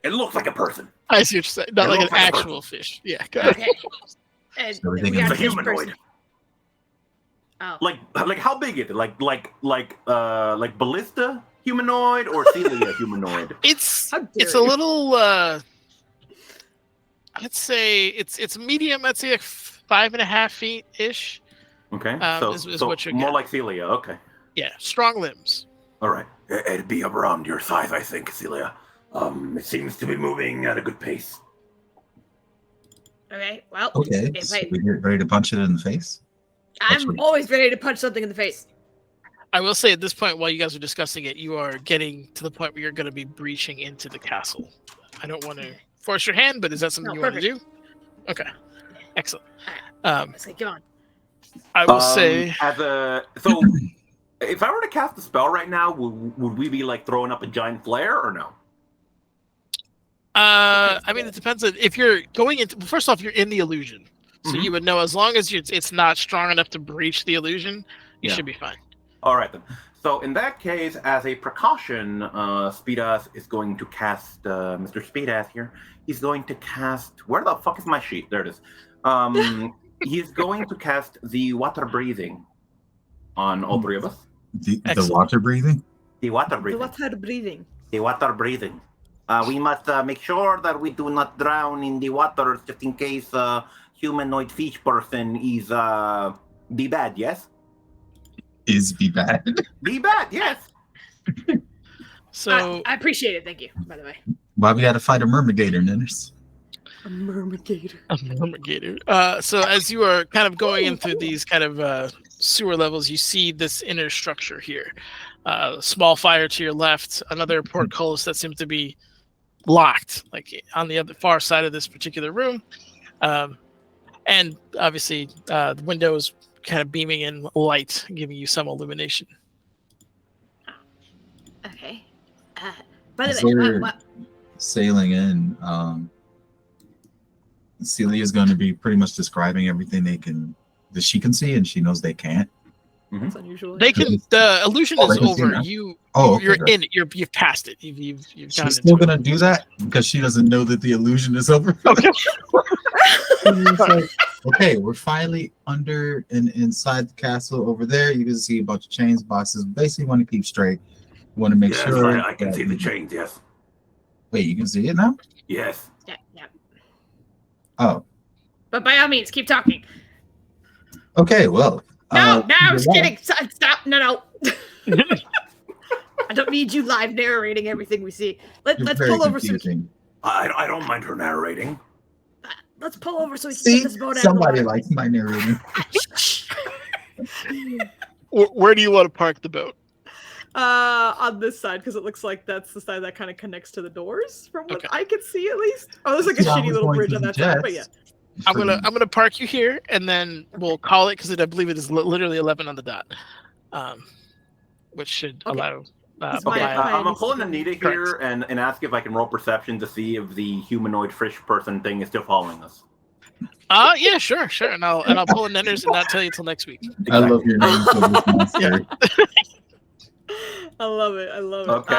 it looks like a person. I see what you're saying. Not It like an looks like a actual fish. Yeah. Go ahead. Okay. And Everything we is got a fish humanoid. person. Oh. Like how big is it? Like Ballista humanoid or Celia humanoid? It's How dare a you. little. I'd say it's medium. I'd say like 5.5 feet ish. Okay. Is what you're more getting. like Celia. Okay. Yeah, strong limbs. All right. It'd be around your size, I think, Celia. It seems to be moving at a good pace. Okay. Well. Okay. If So I- we get ready to punch it in the face? I'm always ready to punch something in the face. I will say at this point, while you guys are discussing it, you are getting to the point where you're going to be breaching into the castle. I don't want to force your hand, but is that something No, you want to do? perfect. Okay, excellent. Let's say, come on. I will say, so if I were to cast a spell right now, would we be like throwing up a giant flare or no? I mean, it depends on if you're going into. First off, you're in the illusion, So you would know as long as it's not strong enough to breach the illusion, you should be fine. All right then. So in that case, as a precaution, Speedass is going to cast Mr. Speedass here. He's going to cast. Where the fuck is my sheet? There it is. He's going to cast the water breathing on all three of us. The water breathing? The water breathing. The water breathing. The water breathing. We must make sure that we do not drown in the water just in case humanoid fish person is be bad, yes? Is be bad. Be bad, yes. So I appreciate it. Thank you, by the way. Why we gotta fight a mermaigator, Ninners? A mermaigator. A mermaigator. So as you are kind of going in through these kind of sewer levels, you see this inner structure here. Small fire to your left, another portcullis that seems to be locked, like on the other far side of this particular room. And obviously, the windows kind of beaming in light, giving you some illumination. Okay. By As the way, we're what? sailing in, Celia's going to be pretty much describing everything that she can see, and she knows they can't. That's unusual. They can. The illusion Oh, is they can see over. now? You're Okay, in it. You've passed it. You've She's gotten still into it. gonna do that because she doesn't know that the illusion is over. Okay. It's like, okay, we're finally under and inside the castle. Over there, you can see a bunch of chains, boxes. Basically, want to keep straight. Want to make Yes, sure. I can that- see the chains, yes. Wait, you can see it now? Yes. Yeah, yeah. Oh, But by all means, keep talking. okay. Well, No, I'm just you're kidding. Stop. No. I don't need you live narrating everything we see. Let's very pull over so we can, confusing. I don't mind her narrating. let's pull over so we can See, get this boat out of the somebody water. likes my narrating. Where do you want to park the boat? On this side, because it looks like that's the side that kind of connects to the doors, from what Okay. I can see at least. Oh, there's like a Yeah, I shitty was little going bridge to on that suggest- side, but yeah. I'm gonna park you here, and then we'll call it because I believe it is literally 11 on the dot, which should Okay. allow. It's Okay, my- I'm gonna needs pull to in be- Anita here and ask if I can roll perception to see if the humanoid fish person thing is still following us. Yeah, sure, and I'll pull in Nenners and not tell you till next week. I love your name for this monster. I love it. I love it. Okay,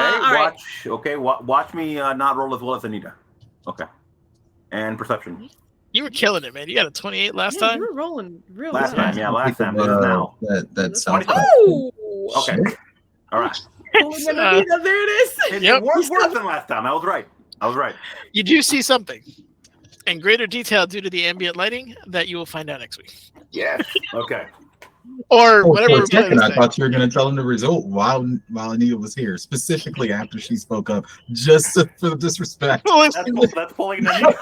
all right. watch me not roll as well as Anita. Okay, and perception. You were killing it, man. You got a 28 last Yeah, time. you were rolling real Last well. time, yeah, last time. This is now. That sounds. Oh! Okay, all right. Pulling in Anita, there it is. Yep. It was worse than last time. I was right. You do see something in greater detail due to the ambient lighting that you will find out next week, Yes. Okay. or Oh, whatever. for a we're planning second, to I say. thought you were going to tell him the result while Anita was here, specifically after she spoke up, just for the disrespect. That's pulling in Anita.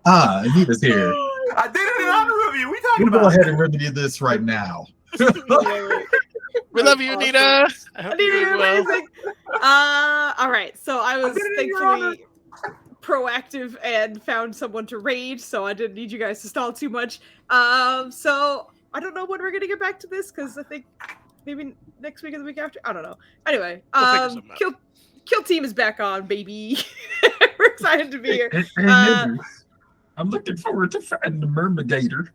Anita's here. I did it in honor of you. We talking We'll go about? ahead and remedy this right now. We love you, Awesome. Anita. I hope Anita, you're you're doing well. amazing. All right. So I was did it in your honor. thankfully proactive and found someone to raid, so I didn't need you guys to stall too much. So I don't know when we're gonna get back to this because I think maybe next week or the week after. I don't know. Anyway, We'll figure something out. Kill team is back on, baby. We're excited to be here. Hey, Ninners, I'm looking forward to finding the mermaigator.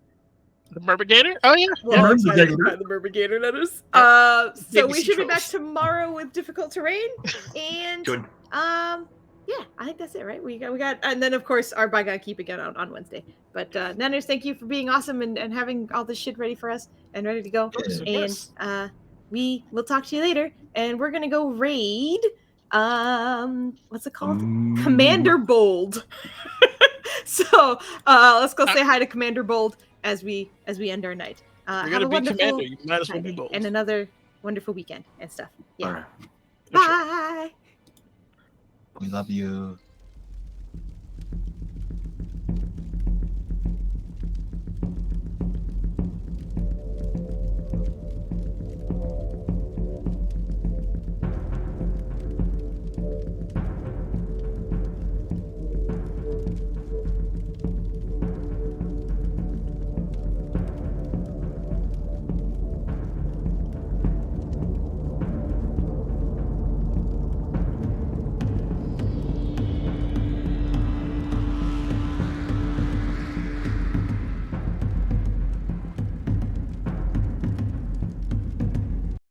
The Mermaigator? Oh yeah. Well, I'm excited to Mermaigator. find the Mermaigator letters. Yep. So Give me we some should be back trolls. tomorrow with difficult terrain, and Good. yeah, I think that's it, right? We got, and then of course our Bygone Keep again on Wednesday. But Nanners, thank you for being awesome and having all this shit ready for us and ready to go. Of And course. we will talk to you later, and we're gonna go raid. What's it called? Commander Bold. So let's go say hi to Commander Bold as we end our night. You're Have gonna a be wonderful commander. You might as well be night bold. and another wonderful weekend and stuff. Yeah. All right. For sure. Bye. We love you.